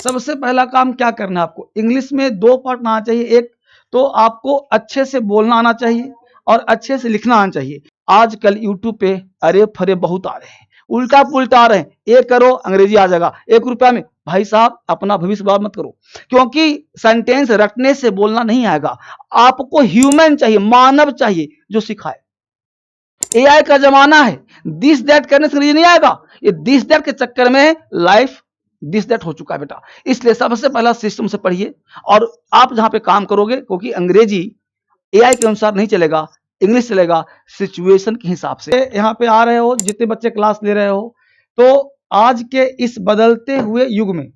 सबसे पहला काम क्या करना है आपको, इंग्लिश में दो पार्ट आना चाहिए। एक तो आपको अच्छे से बोलना आना चाहिए और अच्छे से लिखना आना चाहिए। आजकल यूट्यूब पे अरे फरे बहुत आ रहे हैं, उल्टा पुल्टा आ रहे हैं। ये करो अंग्रेजी आ जाएगा 1 रुपया में। भाई साहब अपना भविष्य बर्बाद मत करो, क्योंकि सेंटेंस रटने से बोलना नहीं आएगा। आपको ह्यूमन चाहिए, मानव चाहिए जो सिखाए। एआई का जमाना है, दिस दैट करने से अंग्रेजी नहीं आएगा। ये दिस दैट के चक्कर में लाइफ दिस दैट हो चुका है बेटा। इसलिए सबसे पहला सिस्टम से पढ़िए और आप जहां पे काम करोगे, क्योंकि अंग्रेजी एआई के अनुसार नहीं चलेगा, इंग्लिश चलेगा सिचुएशन के हिसाब से। यहाँ पे आ रहे हो जितने बच्चे क्लास ले रहे हो, तो आज के इस बदलते हुए युग में,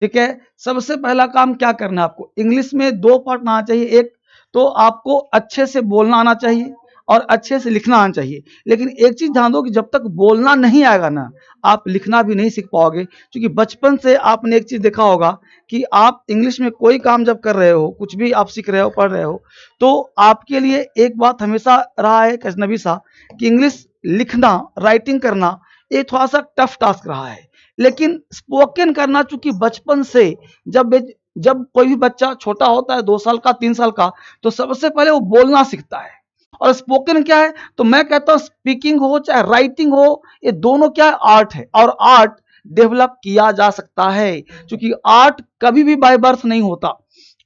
ठीक है, सबसे पहला काम क्या करना है आपको, इंग्लिश में दो पार्ट आना चाहिए। एक तो आपको अच्छे से बोलना आना चाहिए और अच्छे से लिखना आना चाहिए। लेकिन एक चीज ध्यान दो कि जब तक बोलना नहीं आएगा ना, आप लिखना भी नहीं सीख पाओगे। क्योंकि बचपन से आपने एक चीज देखा होगा कि आप इंग्लिश में कोई काम जब कर रहे हो, कुछ भी आप सीख रहे हो, पढ़ रहे हो, तो आपके लिए एक बात हमेशा रहा है अजनबी सा, कि इंग्लिश लिखना, राइटिंग करना ये थोड़ा सा टफ टास्क रहा है। लेकिन स्पोकन करना, चूंकि बचपन से जब कोई भी बच्चा छोटा होता है, 2 साल का, 3 साल का, तो सबसे पहले वो बोलना सीखता है। और स्पोकन क्या है, तो मैं कहता हूं स्पीकिंग हो चाहे राइटिंग हो, ये दोनों क्या है, आर्ट है। और आर्ट डेवलप किया जा सकता है, क्योंकि आर्ट कभी भी बाय बर्थ नहीं होता।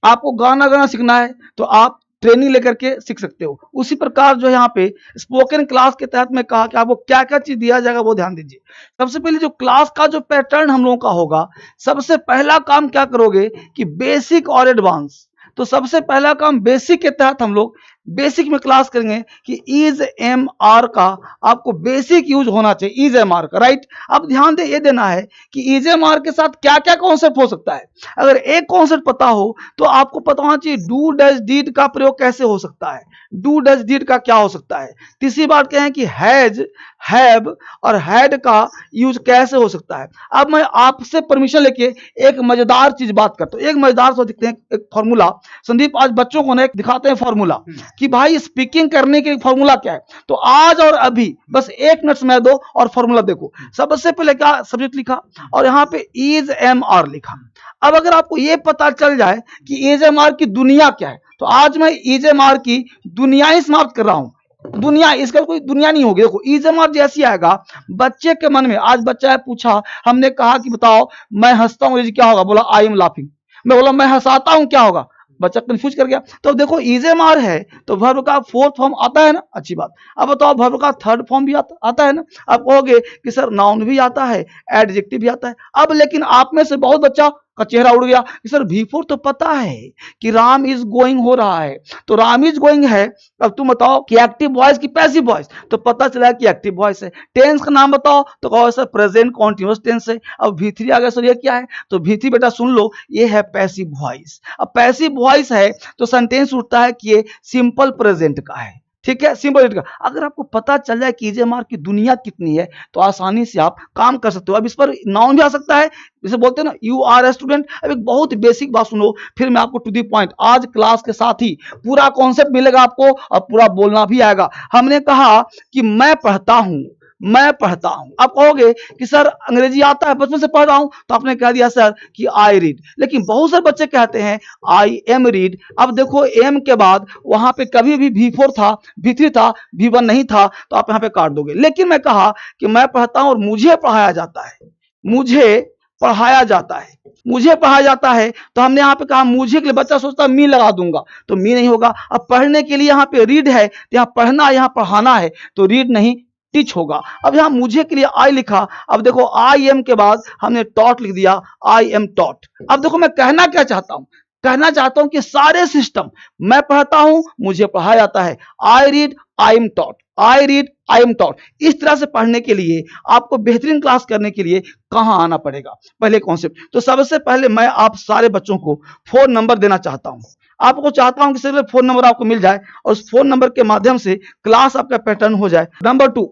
आपको गाना गाना सीखना है तो आप ट्रेनिंग लेकर के सीख सकते हो। उसी प्रकार जो यहाँ पे स्पोकन क्लास के तहत मैं कहा कि आपको क्या क्या चीज दिया जाएगा वो ध्यान दीजिए। सबसे पहले जो क्लास का जो पैटर्न हम लोगों का होगा, सबसे पहला काम क्या करोगे कि बेसिक और एडवांस। तो सबसे पहला काम बेसिक के तहत हम लोग बेसिक में क्लास करेंगे कि इज एम आर का आपको बेसिक यूज होना चाहिए, इज एम आर का, राइट। अब ध्यान दे, ये देना है कि इज एम आर के साथ क्या क्या कॉन्सेप्ट हो सकता है। अगर एक कॉन्सेप्ट पता हो तो आपको पता होना चाहिए डू डज डीड का प्रयोग कैसे हो सकता है, डू डज डीड का क्या हो सकता है। तीसरी बात क्या है कि हैज, हैव और हैड का यूज कैसे हो सकता है। अब मैं आपसे परमिशन लेके एक मजेदार चीज बात करता हूं, एक मजेदार से दिखते हैं, एक फॉर्मूला। संदीप आज बच्चों को ना दिखाते हैं फॉर्मूला कि भाई स्पीकिंग करने के फॉर्मूला क्या है। तो आज और अभी बस 1 मिनट समय दो और फॉर्मूला देखो। सबसे पहले क्या सब्जेक्ट लिखा और यहाँ पे इज एम आर लिखा। अब अगर आपको ये पता चल जाए कि इज एम आर की दुनिया क्या है, तो आज मैं इज एम आर की दुनिया ही समाप्त कर रहा हूं। दुनिया, इसका कोई दुनिया नहीं होगी। देखो इज एम आर जैसी आएगा बच्चे के मन में। आज बच्चा है, पूछा, हमने कहा कि बताओ मैं हंसता हूं क्या होगा, बोला आई एम लाफिंग। मैं बोला मैं हंसाता हूं क्या होगा, बच्चा कंफ्यूज कर गया। तो देखो इज एम आर है तो वर्ब का 4th फॉर्म आता है ना, अच्छी बात। अब बताओ वर्ब का 3rd फॉर्म भी आता है ना। आप कहोगे कि सर नाउन भी आता है, एडजेक्टिव भी आता है। अब लेकिन आप में से बहुत बच्चा का चेहरा उड़ गया कि सर V4 तो पता है कि राम इज गोइंग हो रहा है, तो राम इज गोइंग है। अब तुम बताओ कि एक्टिव वॉइस की पैसिव वॉइस, तो पता चला कि एक्टिव वॉइस है। टेंस का नाम बताओ तो कहो सर प्रेजेंट कॉन्टिन्यूअस टेंस है। अब V3 आ गया सर, ये क्या है, तो V3 बेटा सुन लो, ये है पैसिव वॉइस। अब पैसिव वॉइस है तो सेंटेंस उठता है कि ये सिंपल प्रेजेंट का है, ठीक है, सिंपल का। अगर आपको पता चल जाए कि इजेमार की दुनिया कितनी है तो आसानी से आप काम कर सकते हो। अब इस पर नाउन भी आ सकता है, जैसे बोलते हैं ना यू आर ए स्टूडेंट। अब एक बहुत बेसिक बात सुनो, फिर मैं आपको टू दी पॉइंट, आज क्लास के साथ ही पूरा कॉन्सेप्ट मिलेगा आपको और पूरा बोलना भी आएगा। हमने कहा कि मैं पढ़ता हूं, मैं पढ़ता हूं। आप कहोगे कि सर अंग्रेजी आता है, बचपन से पढ़ रहा हूं, तो आपने कह दिया सर कि आई रीड। लेकिन बहुत सारे बच्चे कहते हैं आई एम रीड। अब देखो एम के बाद वहां पे कभी भी V4 था, V3 था, V1 नहीं था, तो आप यहां पे काट दोगे। लेकिन मैं कहा कि मैं पढ़ता हूं और मुझे पढ़ाया जाता है, मुझे पढ़ाया जाता है, मुझे पढ़ाया जाता है। तो हमने यहाँ पे कहा मुझे के लिए, बच्चा सोचता मी लगा दूंगा, तो मी नहीं होगा। अब पढ़ने के लिए यहाँ पे रीड है, तो यहाँ पढ़ना, यहाँ पढ़ाना है, तो रीड नहीं टीच होगा। अब यहां मुझे के लिए आई लिखा। अब देखो आई एम के बाद हमने टॉट लिख दिया, आई एम टॉट। अब देखो मैं कहना क्या चाहता हूं, कहना चाहता हूं कि सारे सिस्टम, मैं पढ़ता हूं, मुझे पढ़ाया जाता है, I read, I am taught, I read, I am taught. इस तरह से पढ़ने के लिए आपको बेहतरीन क्लास करने के लिए कहां आना पड़ेगा, पहले कॉन्सेप्ट। तो सबसे पहले मैं आप सारे बच्चों को फोन नंबर देना चाहता हूं। आपको चाहता हूं कि सिर्फ फोन नंबर आपको मिल जाए और उस फोन नंबर के माध्यम से क्लास आपका पैटर्न हो जाए। नंबर 2,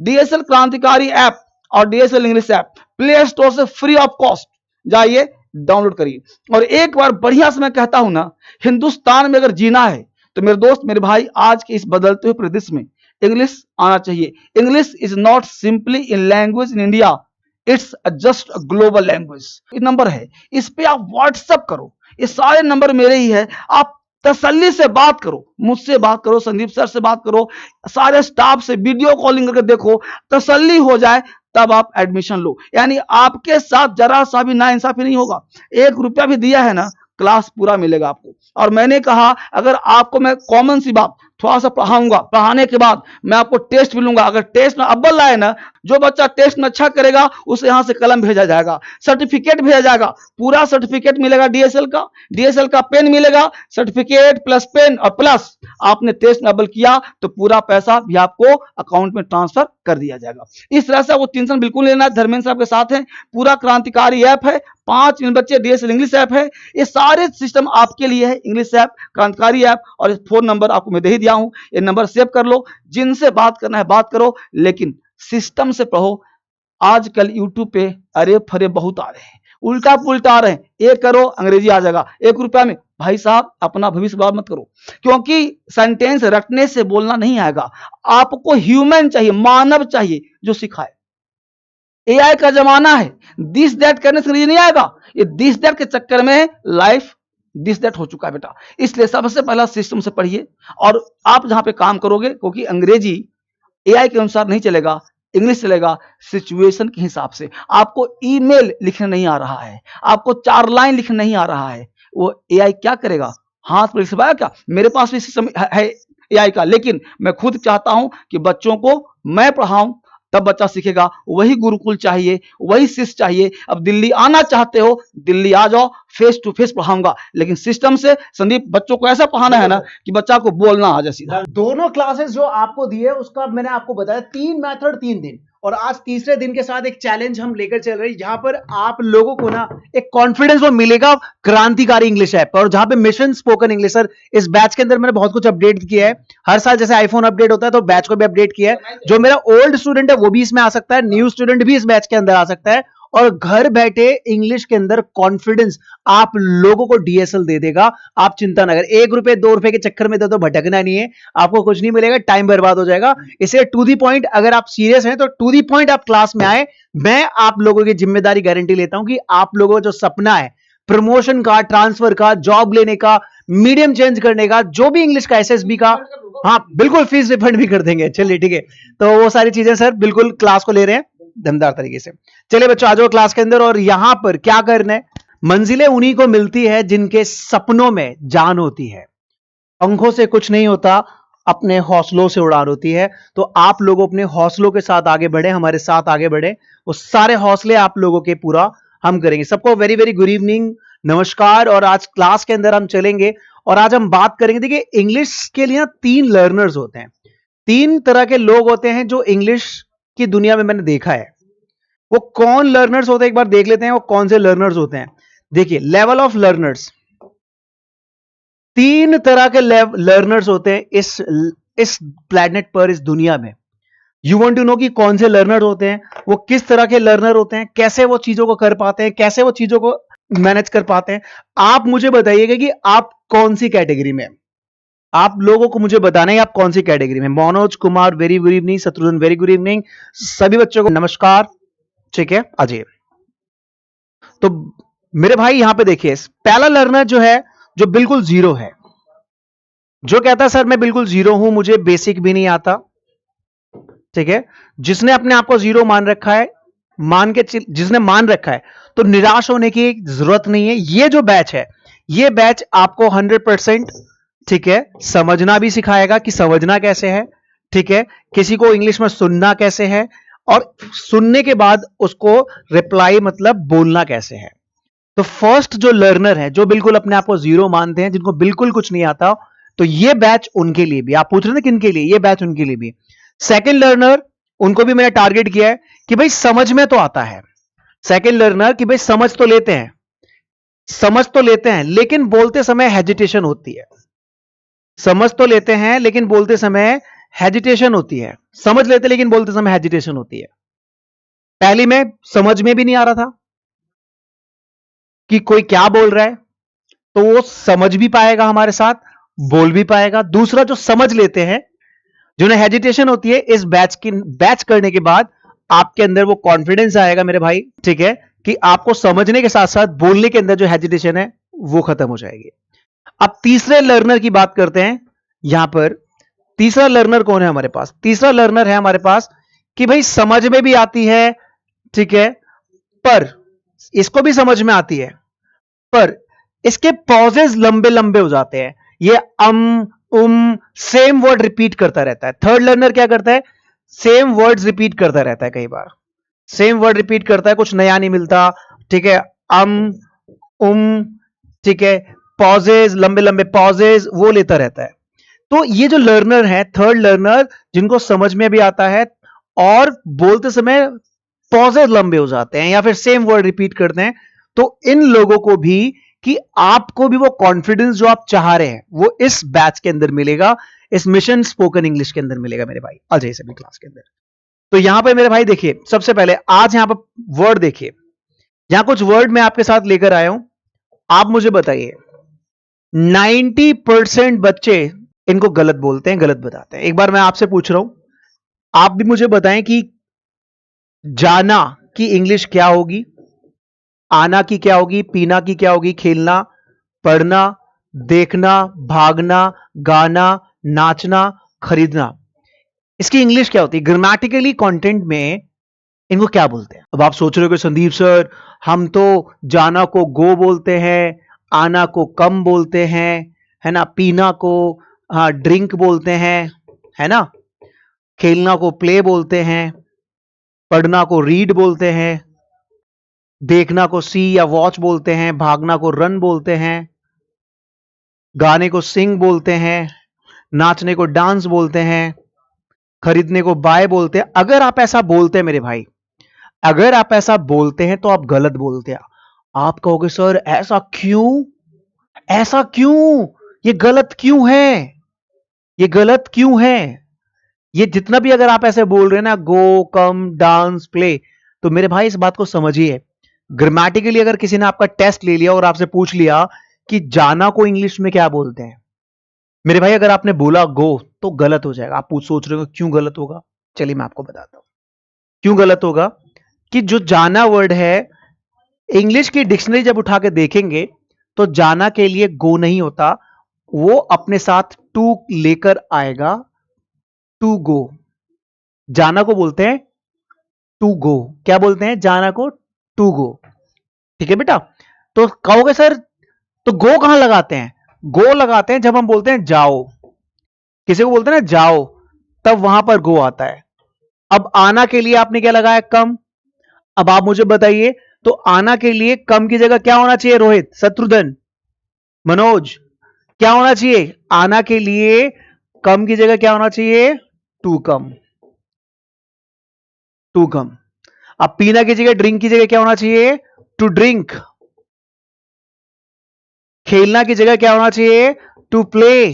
डीएसएल क्रांतिकारी ऐप और DSL English app play store से फ्री ऑफ कॉस्ट जाइए, डाउनलोड करिए। और एक बार बढ़िया से मैं कहता हूं ना, हिंदुस्तान में अगर जीना है तो मेरे दोस्त, मेरे भाई, आज के इस बदलते हुए परिदृश्य में इंग्लिश आना चाहिए। English is not simply in language in India, it's just global language. Number है, इस पे आप व्हाट्सअप करो, ये सारे नंबर मेरे ही है। आप तसल्ली से बात करो, मुझसे बात करो, संदीप सर से बात करो, सारे स्टाफ से वीडियो कॉलिंग करके देखो, तसल्ली हो जाए तब आप एडमिशन लो। यानी आपके साथ जरा सा भी नाइंसाफी नहीं होगा। 1 रुपया भी दिया है ना, क्लास पूरा मिलेगा आपको। और मैंने कहा अगर आपको, मैं कॉमन सी बात थोड़ा सा पढ़ाऊंगा, पढ़ाने के बाद मैं आपको टेस्ट भी लूंगा। अगर टेस्ट में अव्वल आए ना, जो बच्चा टेस्ट में अच्छा करेगा उसे यहां से कलम भेजा जाएगा, सर्टिफिकेट भेजा जाएगा, पूरा सर्टिफिकेट मिलेगा, डीएसएल का पेन मिलेगा, सर्टिफिकेट प्लस पेन और प्लस आपने टेस्ट में अव्वल किया तो पूरा पैसा भी आपको अकाउंट में ट्रांसफर कर दिया जाएगा। इस तरह से वो टेंशन बिल्कुल लेना है। धर्मेंद्र साहब के साथ हैं, पूरा क्रांतिकारी ऐप है, 5 बच्चे डीएसएल इंग्लिश ऐप है, ये सारे सिस्टम आपके लिए है। इंग्लिश ऐप, क्रांतिकारी ऐप, और फोन नंबर आपको मैं दे ही दिया हूं, ये नंबर सेव कर लो। जिनसे बात करना है बात करो, लेकिन सिस्टम से पढ़ो। आजकल यूट्यूब पे अरे फरे बहुत आ रहे हैं, उल्टा पुल्टा आ रहे हैं। ये करो अंग्रेजी आ जाएगा 1 रुपया में। भाई साहब अपना भविष्य बर्बाद मत करो, क्योंकि सेंटेंस रटने से बोलना नहीं आएगा। आपको ह्यूमन चाहिए, मानव चाहिए जो सिखाए। एआई का जमाना है, दिस दैट करने से नहीं आएगा। ये दिस दैट के चक्कर में लाइफ दिस दैट हो चुका है बेटा। इसलिए सबसे पहला सिस्टम से पढ़िए, और आप जहां पे काम करोगे, क्योंकि अंग्रेजी एआई के अनुसार नहीं चलेगा, इंग्लिश चलेगा सिचुएशन के हिसाब से। आपको ईमेल लिखने नहीं आ रहा है, आपको 4 लाइन लिखने नहीं आ रहा है, वो एआई क्या करेगा? हाथ पर लिख पाएगा क्या? मेरे पास भी सिस्टम है एआई का, लेकिन मैं खुद चाहता हूं कि बच्चों को मैं पढ़ाऊं, तब बच्चा सीखेगा। वही गुरुकुल चाहिए, वही शिष्य चाहिए। अब दिल्ली आना चाहते हो, दिल्ली आ जाओ, फेस टू फेस पढ़ाऊंगा, लेकिन सिस्टम से संदीप बच्चों को ऐसा पढ़ाना है ना कि बच्चा को बोलना आ जाए सीधा। दोनों क्लासेस जो आपको दिए उसका मैंने आपको बताया 3 मेथड 3 दिन, और आज तीसरे दिन के साथ एक चैलेंज हम लेकर चल रहे हैं, जहां पर आप लोगों को ना एक कॉन्फिडेंस वो मिलेगा क्रांतिकारी इंग्लिश ऐप पर, और जहां पे मिशन स्पोकन इंग्लिश। सर इस बैच के अंदर मैंने बहुत कुछ अपडेट किया है। हर साल जैसे आईफोन अपडेट होता है तो बैच को भी अपडेट किया है। जो मेरा ओल्ड स्टूडेंट है वो भी इसमें आ सकता है, न्यू स्टूडेंट भी इस बैच के अंदर आ सकता है, और घर बैठे इंग्लिश के अंदर कॉन्फिडेंस आप लोगों को डीएसएल दे देगा। आप चिंता ना करें, 1 रुपए 2 रुपए के चक्कर में तो भटकना नहीं है, आपको कुछ नहीं मिलेगा, टाइम बर्बाद हो जाएगा। इसे टू दी पॉइंट, अगर आप सीरियस हैं तो टू दी पॉइंट आप क्लास में आए। मैं आप लोगों की जिम्मेदारी गारंटी लेता हूं कि आप लोगों का जो सपना है प्रमोशन का, ट्रांसफर का, जॉब लेने का, मीडियम चेंज करने का, जो भी इंग्लिश का, एसएसबी का, हाँ बिल्कुल फीस रिफंड भी कर देंगे। चलिए ठीक है, तो वो सारी चीजें सर बिल्कुल क्लास को ले रहे हैं दमदार तरीके से। चलिए बच्चों आ जाओ क्लास के अंदर, और यहां पर क्या करना है, मंजिलें उन्हीं को मिलती है जिनके सपनों में जान होती है। पंखों से कुछ नहीं होता, अपने हौसलों से उड़ान होती है। तो आप लोग अपने हौसलों के साथ आगे बढ़े, हमारे साथ आगे बढ़े, वो सारे हौसले आप लोगों के पूरा हम करेंगे। सबको वेरी वेरी गुड इवनिंग, नमस्कार। और आज क्लास के अंदर हम चलेंगे और आज हम बात करेंगे। देखिए इंग्लिश के लिए 3 लर्नर्स होते हैं, 3 तरह के लोग होते हैं जो इंग्लिश की दुनिया में मैंने देखा है। वो कौन लर्नर्स होते हैं एक बार देख लेते हैं, वो कौन से लर्नर्स होते हैं। देखिए लेवल ऑफ लर्नर्स, 3 तरह के लर्नर्स होते हैं इस प्लैनेट पर, इस दुनिया में। यू वांट टू नो कि कौन से लर्नर होते हैं, वो किस तरह के लर्नर होते हैं, कैसे वो चीजों को कर पाते हैं, कैसे वो चीजों को मैनेज कर पाते हैं। आप मुझे बताइएगा कि आप कौन सी कैटेगरी में, आप लोगों को मुझे बताना है आप कौन सी कैटेगरी में। Manoj Kumar very good evening, Shatrughan very good evening, सभी बच्चों को नमस्कार। ठीक है अजय, तो मेरे भाई यहां पे देखिए पहला लर्नर जो है, जो बिल्कुल जीरो है, जो कहता है सर मैं बिल्कुल जीरो हूं, मुझे बेसिक भी नहीं आता। ठीक है, जिसने अपने आप को जीरो मान रखा है, जिसने मान रखा है, तो निराश होने की जरूरत नहीं है। ये जो बैच है, ये बैच आपको 100% ठीक है समझना भी सिखाएगा कि समझना कैसे है। ठीक है, किसी को इंग्लिश में सुनना कैसे है, और सुनने के बाद उसको रिप्लाई मतलब बोलना कैसे है। तो फर्स्ट जो लर्नर है, जो बिल्कुल अपने आप को जीरो मानते हैं, जिनको बिल्कुल कुछ नहीं आता, तो ये बैच उनके लिए भी। आप पूछ रहे थे किन के लिए, ये बैच उनके लिए भी। सेकंड लर्नर, उनको भी मैंने टारगेट किया है कि भाई समझ में तो आता है। सेकंड लर्नर कि भाई समझ तो लेते हैं लेकिन बोलते समय हेजिटेशन होती है। समझ तो लेते हैं लेकिन बोलते समय हेजिटेशन होती है। समझ लेते लेकिन बोलते समय हेजिटेशन होती है। पहली में समझ में भी नहीं आ रहा था कि कोई क्या बोल रहा है, तो वो समझ भी पाएगा हमारे साथ, बोल भी पाएगा। दूसरा जो समझ लेते हैं, जिन्हें हेजिटेशन होती है, इस बैच करने के बाद आपके अंदर वो कॉन्फिडेंस आएगा मेरे भाई, ठीक है, कि आपको समझने के साथ साथ बोलने के अंदर जो हेजिटेशन है वो खत्म हो जाएगी। अब तीसरे लर्नर की बात करते हैं। यहां पर तीसरा लर्नर कौन है हमारे पास? तीसरा लर्नर है हमारे पास कि भाई समझ में भी आती है, ठीक है, पर इसको भी समझ में आती है, पर इसके पॉजेज लंबे लंबे हो जाते हैं। ये सेम वर्ड रिपीट करता रहता है। थर्ड लर्नर क्या करता है? सेम वर्ड्स रिपीट करता रहता है, कई बार सेम वर्ड रिपीट करता है, कुछ नया नहीं मिलता, ठीक है, ठीक है, पॉजेज, लंबे लंबे पॉजेज वो लेता रहता है। तो ये जो लर्नर है, थर्ड लर्नर, जिनको समझ में भी आता है और बोलते समय पॉजेज लंबे हो जाते हैं या फिर सेम वर्ड रिपीट करते हैं, तो इन लोगों को भी, कि आपको भी वो कॉन्फिडेंस जो आप चाह रहे हैं वो इस बैच के अंदर मिलेगा, इस मिशन स्पोकन इंग्लिश के अंदर मिलेगा मेरे भाई, आ जाइए सभी क्लास के अंदर। तो यहां पे मेरे भाई देखिए, सबसे पहले आज यहां पर वर्ड देखिए, यहां कुछ वर्ड मैं आपके साथ लेकर आया हूं। आप मुझे बताइए, 90% बच्चे इनको गलत बोलते हैं, गलत बताते हैं। एक बार मैं आपसे पूछ रहा हूं, आप भी मुझे बताएं कि जाना की इंग्लिश क्या होगी, आना की क्या होगी, पीना की क्या होगी, खेलना, पढ़ना, देखना, भागना, गाना, नाचना, खरीदना, इसकी इंग्लिश क्या होती है? ग्रामेटिकली कंटेंट में इनको क्या बोलते हैं? अब आप सोच रहे हो कि संदीप सर, हम तो जाना को गो बोलते हैं, आना को कम बोलते हैं, है ना, पीना को ड्रिंक बोलते हैं, है ना, खेलना को प्ले बोलते हैं, पढ़ना को रीड बोलते हैं, देखना को सी या वॉच बोलते हैं, भागना को रन बोलते हैं, गाने को सिंग बोलते हैं, नाचने को डांस बोलते हैं, खरीदने को बाय बोलते हैं। अगर आप ऐसा बोलते हैं मेरे भाई, अगर आप ऐसा बोलते हैं तो आप गलत बोलते हैं। आप कहोगे सर ऐसा क्यों, ऐसा क्यों, ये गलत क्यों है, ये गलत क्यों है? ये जितना भी अगर आप ऐसे बोल रहे हैं ना, गो, कम, डांस, प्ले, तो मेरे भाई इस बात को समझिए, ग्रामेटिकली अगर किसी ने आपका टेस्ट ले लिया और आपसे पूछ लिया कि जाना को इंग्लिश में क्या बोलते हैं, मेरे भाई अगर आपने बोला गो, तो गलत हो जाएगा। आप सोच रहे हो क्यों गलत होगा? चलिए मैं आपको बताता हूं क्यों गलत होगा। कि जो जाना वर्ड है, इंग्लिश की डिक्शनरी जब उठा के देखेंगे तो जाना के लिए गो नहीं होता, वो अपने साथ टू लेकर आएगा, टू गो। जाना को बोलते हैं टू गो। क्या बोलते हैं? जाना को टू गो। ठीक है बेटा? तो कहोगे सर तो गो कहां लगाते हैं? गो लगाते हैं जब हम बोलते हैं जाओ, किसी को बोलते हैं ना जाओ, तब वहां पर गो आता है। अब आना के लिए आपने क्या लगाया? कम। अब आप मुझे बताइए, तो आना के लिए कम की जगह क्या होना चाहिए? रोहित, शत्रुघ्न, मनोज, क्या होना चाहिए? आना के लिए कम की जगह क्या होना चाहिए? To come, to come. अब पीना की जगह, ड्रिंक की जगह क्या होना चाहिए? To drink. खेलना की जगह क्या होना चाहिए? To play.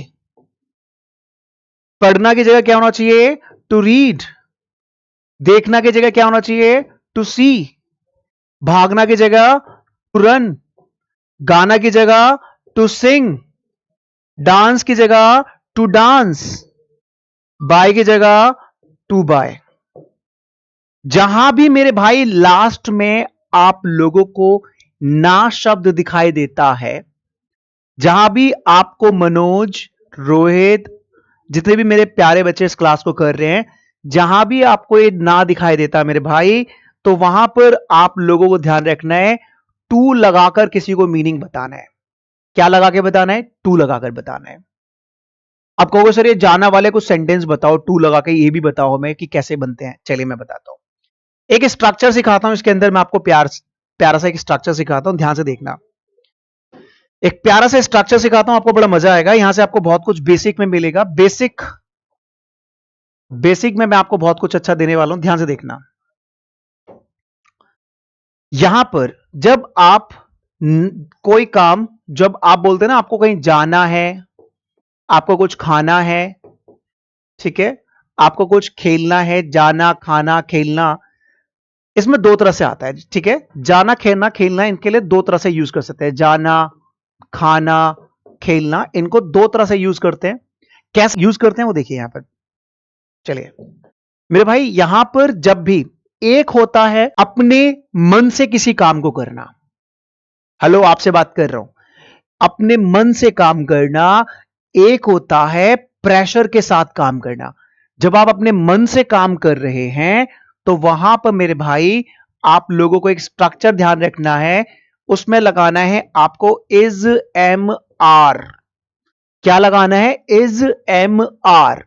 पढ़ना की जगह क्या होना चाहिए? To read. देखना की जगह क्या होना चाहिए? To see. भागना की जगह टू रन। गाना की जगह टू सिंग। डांस की जगह टू डांस। बाय की जगह टू बाय। जहां भी मेरे भाई लास्ट में आप लोगों को ना शब्द दिखाई देता है, जहां भी आपको मनोज, रोहित, जितने भी मेरे प्यारे बच्चे इस क्लास को कर रहे हैं, जहां भी आपको ये ना दिखाई देता मेरे भाई, तो वहां पर आप लोगों को ध्यान रखना है, टू लगाकर किसी को मीनिंग बताना है। क्या लगा के बताना है? टू लगाकर बताना है। अब कहोगे सर ये जाना वाले कुछ सेंटेंस बताओ, टू लगा के ये भी बताओ हमें कि कैसे बनते हैं। चलिए मैं बताता हूं, एक स्ट्रक्चर सिखाता हूं, इसके अंदर मैं आपको प्यारा सा एक स्ट्रक्चर सिखाता हूं, ध्यान से देखना। एक प्यारा सा स्ट्रक्चर सिखाता हूं, आपको बड़ा मजा आएगा, यहां से आपको बहुत कुछ बेसिक में मिलेगा। बेसिक में मैं आपको बहुत कुछ अच्छा देने वाला हूं, ध्यान से देखना। यहां पर जब आप कोई काम, जब आप बोलते हैं ना आपको कहीं जाना है, आपको कुछ खाना है, ठीक है, आपको कुछ खेलना है, जाना, खाना, खेलना, इसमें दो तरह से आता है, ठीक है, जाना, खेलना, खेलना, इनके लिए दो तरह से यूज कर सकते हैं। जाना, खाना, खेलना, इनको दो तरह से यूज करते हैं। कैसे यूज करते हैं वो देखिए यहां पर। चलिए मेरे भाई, यहां पर जब भी एक होता है अपने मन से किसी काम को करना। हेलो, आपसे बात कर रहा हूं। अपने मन से काम करना। एक होता है प्रेशर के साथ काम करना। जब आप अपने मन से काम कर रहे हैं तो वहां पर मेरे भाई आप लोगों को एक स्ट्रक्चर ध्यान रखना है, उसमें लगाना है आपको इज एम आर। क्या लगाना है? Is am are.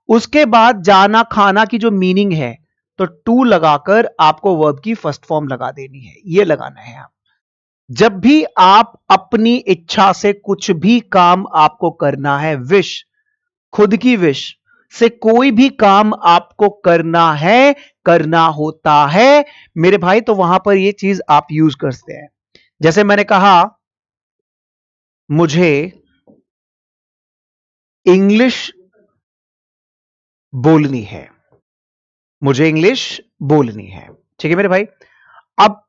उसके बाद जाना खाना की जो मीनिंग है तो टू लगाकर आपको वर्ब की फर्स्ट फॉर्म लगा देनी है, ये लगाना है आप। जब भी आप अपनी इच्छा से कुछ भी काम आपको करना है, विश, खुद की विश से कोई भी काम आपको करना है, करना होता है मेरे भाई, तो वहां पर यह चीज आप यूज करते हैं। जैसे मैंने कहा मुझे इंग्लिश बोलनी है, मुझे इंग्लिश बोलनी है, ठीक है मेरे भाई। अब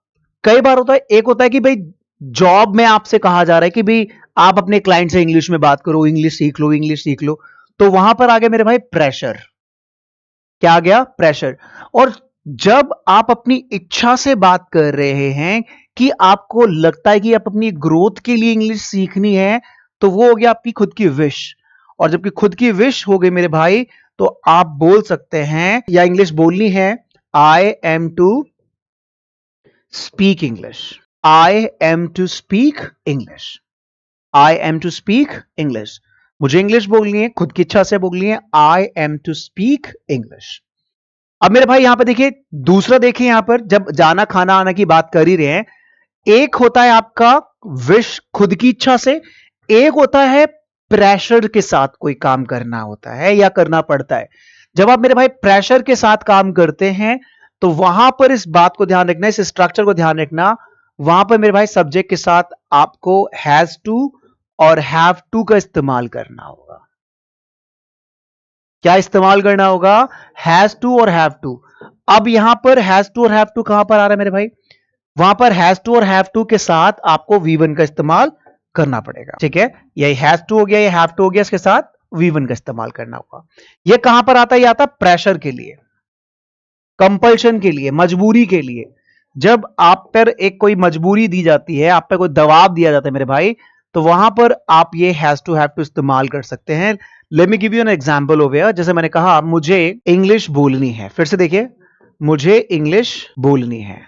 कई बार होता है, एक होता है कि भाई जॉब में आपसे कहा जा रहा है कि भाई आप अपने क्लाइंट से इंग्लिश में बात करो, इंग्लिश सीख लो, इंग्लिश सीख लो, तो वहां पर आ गया मेरे भाई प्रेशर। क्या आ गया? प्रेशर। और जब आप अपनी इच्छा से बात कर रहे हैं कि आपको लगता है कि आप अपनी ग्रोथ के लिए इंग्लिश सीखनी है, तो वो हो गया आपकी खुद की विश। और जबकि खुद की विश हो गई मेरे भाई, तो आप बोल सकते हैं या इंग्लिश बोलनी है, I am to speak English, I am to speak English, I am to speak English. मुझे इंग्लिश बोलनी है, खुद की इच्छा से बोलनी है, I am to speak English. अब मेरे भाई यहां पर देखिए, दूसरा देखिए, यहां पर जब जाना खाना आना की बात कर ही रहे हैं, एक होता है आपका विश खुद की इच्छा से, एक होता है प्रेशर के साथ कोई काम करना होता है या करना पड़ता है। जब आप मेरे भाई प्रेशर के साथ काम करते हैं तो वहां पर इस बात को ध्यान रखना, इस स्ट्रक्चर को ध्यान रखना, वहां पर मेरे भाई सब्जेक्ट के साथ आपको हैज टू और हैव टू का इस्तेमाल करना होगा। क्या इस्तेमाल करना होगा? हैज टू और हैव टू। अब यहां पर हैज टू और हैव टू कहां पर आ रहा है मेरे भाई? वहां पर हैज टू और हैव टू के साथ आपको V1 का इस्तेमाल करना पड़ेगा, ठीक है। यही हैज टू हो गया, ये हैव टू हो गया, इसके साथ V1 का इस्तेमाल करना होगा। ये कहां पर आता है? ये आता प्रेशर के लिए, कंपल्शन के लिए, मजबूरी के लिए। जब आप पर एक कोई मजबूरी दी जाती है, आप पर कोई दबाव दिया जाता है मेरे भाई, तो वहां पर आप ये हैज टू हैव टू इस्तेमाल कर सकते हैं। Let me give you an example over here. जैसे मैंने कहा मुझे इंग्लिश बोलनी है, फिर से देखिए, मुझे इंग्लिश बोलनी है,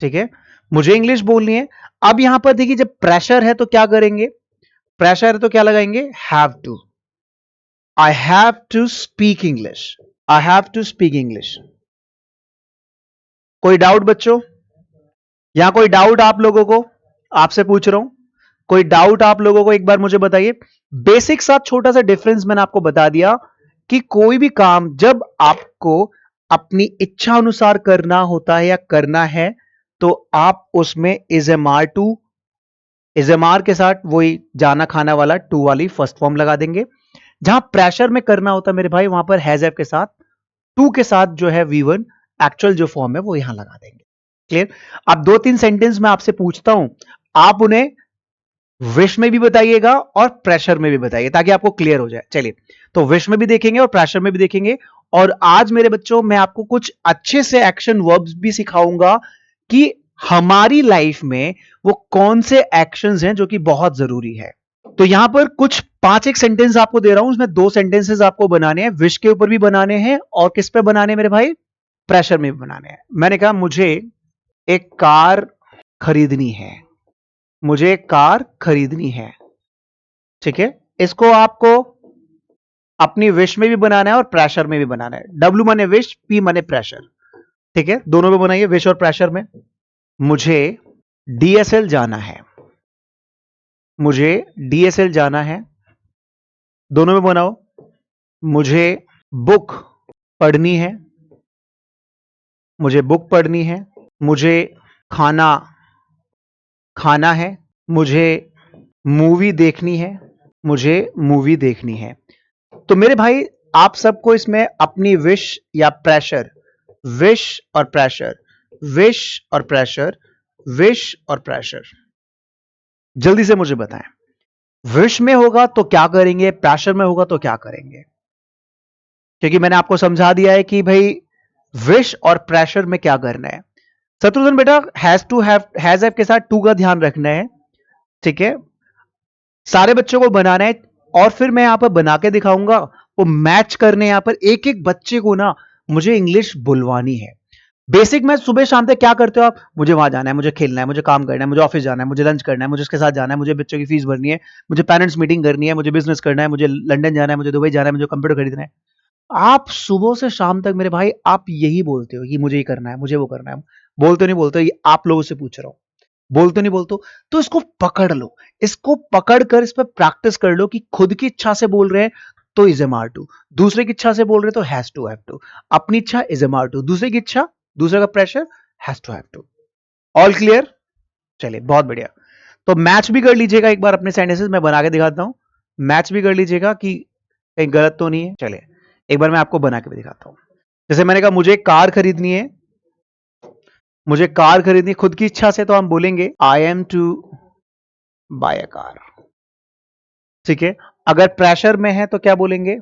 ठीक है, मुझे इंग्लिश बोलनी है। अब यहां पर देखिए, जब प्रेशर है तो क्या करेंगे? प्रेशर है तो क्या लगाएंगे? Have to. I have to speak English, I have to speak English. कोई डाउट बच्चों? यहां कोई डाउट आप लोगों को? आपसे पूछ रहा हूं, कोई डाउट आप लोगों को? एक बार मुझे बताइए। बेसिक सा छोटा सा डिफरेंस मैंने आपको बता दिया कि कोई भी काम जब आपको अपनी इच्छा अनुसार करना होता है या करना है, तो आप उसमें is am are to, is am are के साथ वही जाना खाना वाला टू वाली फर्स्ट फॉर्म लगा देंगे। जहां प्रेशर में करना होता है मेरे भाई, वहां पर हैज हैव के साथ टू के साथ जो है V1 एक्चुअल जो फॉर्म है वो यहां लगा देंगे। क्लियर? अब दो तीन सेंटेंस मैं आपसे पूछता हूं, आप उन्हें विश में भी बताइएगा और प्रेशर में भी बताइए ताकि आपको क्लियर हो जाए। चलिए, तो विश में भी देखेंगे और प्रेशर में भी देखेंगे। और आज मेरे बच्चों मैं आपको कुछ अच्छे से एक्शन वर्ब्स भी सिखाऊंगा कि हमारी लाइफ में वो कौन से एक्शंस हैं जो कि बहुत जरूरी है। तो यहां पर कुछ 5-1 सेंटेंस आपको दे रहा हूं, उसमें 2 सेंटेंसेस आपको बनाने हैं, विश के ऊपर भी बनाने हैं और किस पे बनाने हैं मेरे भाई? प्रेशर में भी बनाने हैं। मैंने कहा मुझे एक कार खरीदनी है, मुझे एक कार खरीदनी है, ठीक है। इसको आपको अपनी विश में भी बनाना है और प्रेशर में भी बनाना है। W माने विश, P माने प्रेशर, ठीक है, दोनों में बनाइए, विश और प्रेशर में। मुझे DSL जाना है, मुझे DSL जाना है, दोनों में बनाओ। मुझे बुक पढ़नी है, मुझे बुक पढ़नी है। मुझे खाना खाना है, मुझे मूवी देखनी है, मुझे मूवी देखनी है। तो मेरे भाई आप सबको इसमें अपनी विश या प्रेशर, विश और प्रेशर, विश और प्रेशर, विश और प्रेशर, जल्दी से मुझे बताएं। विश में होगा तो क्या करेंगे, प्रेशर में होगा तो क्या करेंगे? क्योंकि मैंने आपको समझा दिया है कि भाई विश और प्रेशर में क्या करना है। शत्रुघ्न बेटा has to have has have के साथ टू का ध्यान रखना है, ठीक है। सारे बच्चों को बनाना है और फिर मैं यहां पर बना के दिखाऊंगा, वो मैच करने यहां पर एक एक बच्चे को ना मुझे इंग्लिश बुलवानी है। बेसिक में सुबह शाम तक क्या करते हो आप, मुझे वहां जाना है, मुझे खेलना है, मुझे काम करना है, मुझे ऑफिस जाना है, मुझे लंच करना है, मुझे उसके साथ जाना है, मुझे बच्चों की फीस भरनी है, मुझे पेरेंट्स मीटिंग करनी है, मुझे बिजनेस करना है, मुझे लंदन जाना है, मुझे दुबई जाना है, मुझे कंप्यूटर खरीदना है। आप सुबह से शाम तक मेरे भाई आप यही बोलते हो कि मुझे ये करना है, मुझे वो करना है। बोलते नहीं बोलते, ये आप लोगों से पूछ रहा हूं, बोलते नहीं बोलते। तो इसको पकड़ लो, इसको पकड़ कर इस पर प्रैक्टिस कर लो कि खुद की इच्छा से बोल रहे हैं तो इज एम आर टू, दूसरे की इच्छा से बोल रहे हैं तो हैज टू हैव टू, अपनी इच्छा इज एम आर टू, दूसरे की इच्छा, दूसरे का pressure has to have to. All clear? चलिए बहुत बढ़िया। तो मैच भी कर लीजिएगा एक बार अपने सेंटेंसेस में बना के दिखाता हूं, मैच भी कर लीजिएगा कि कहीं गलत तो नहीं है। चलिए एक बार मैं आपको बना के भी दिखाता हूं। जैसे मैंने कहा मुझे एक कार खरीदनी है, मुझे कार खरीदनी खुद की इच्छा से, तो हम बोलेंगे I am to buy a car, ठीक है। अगर प्रेशर में है तो क्या बोलेंगे,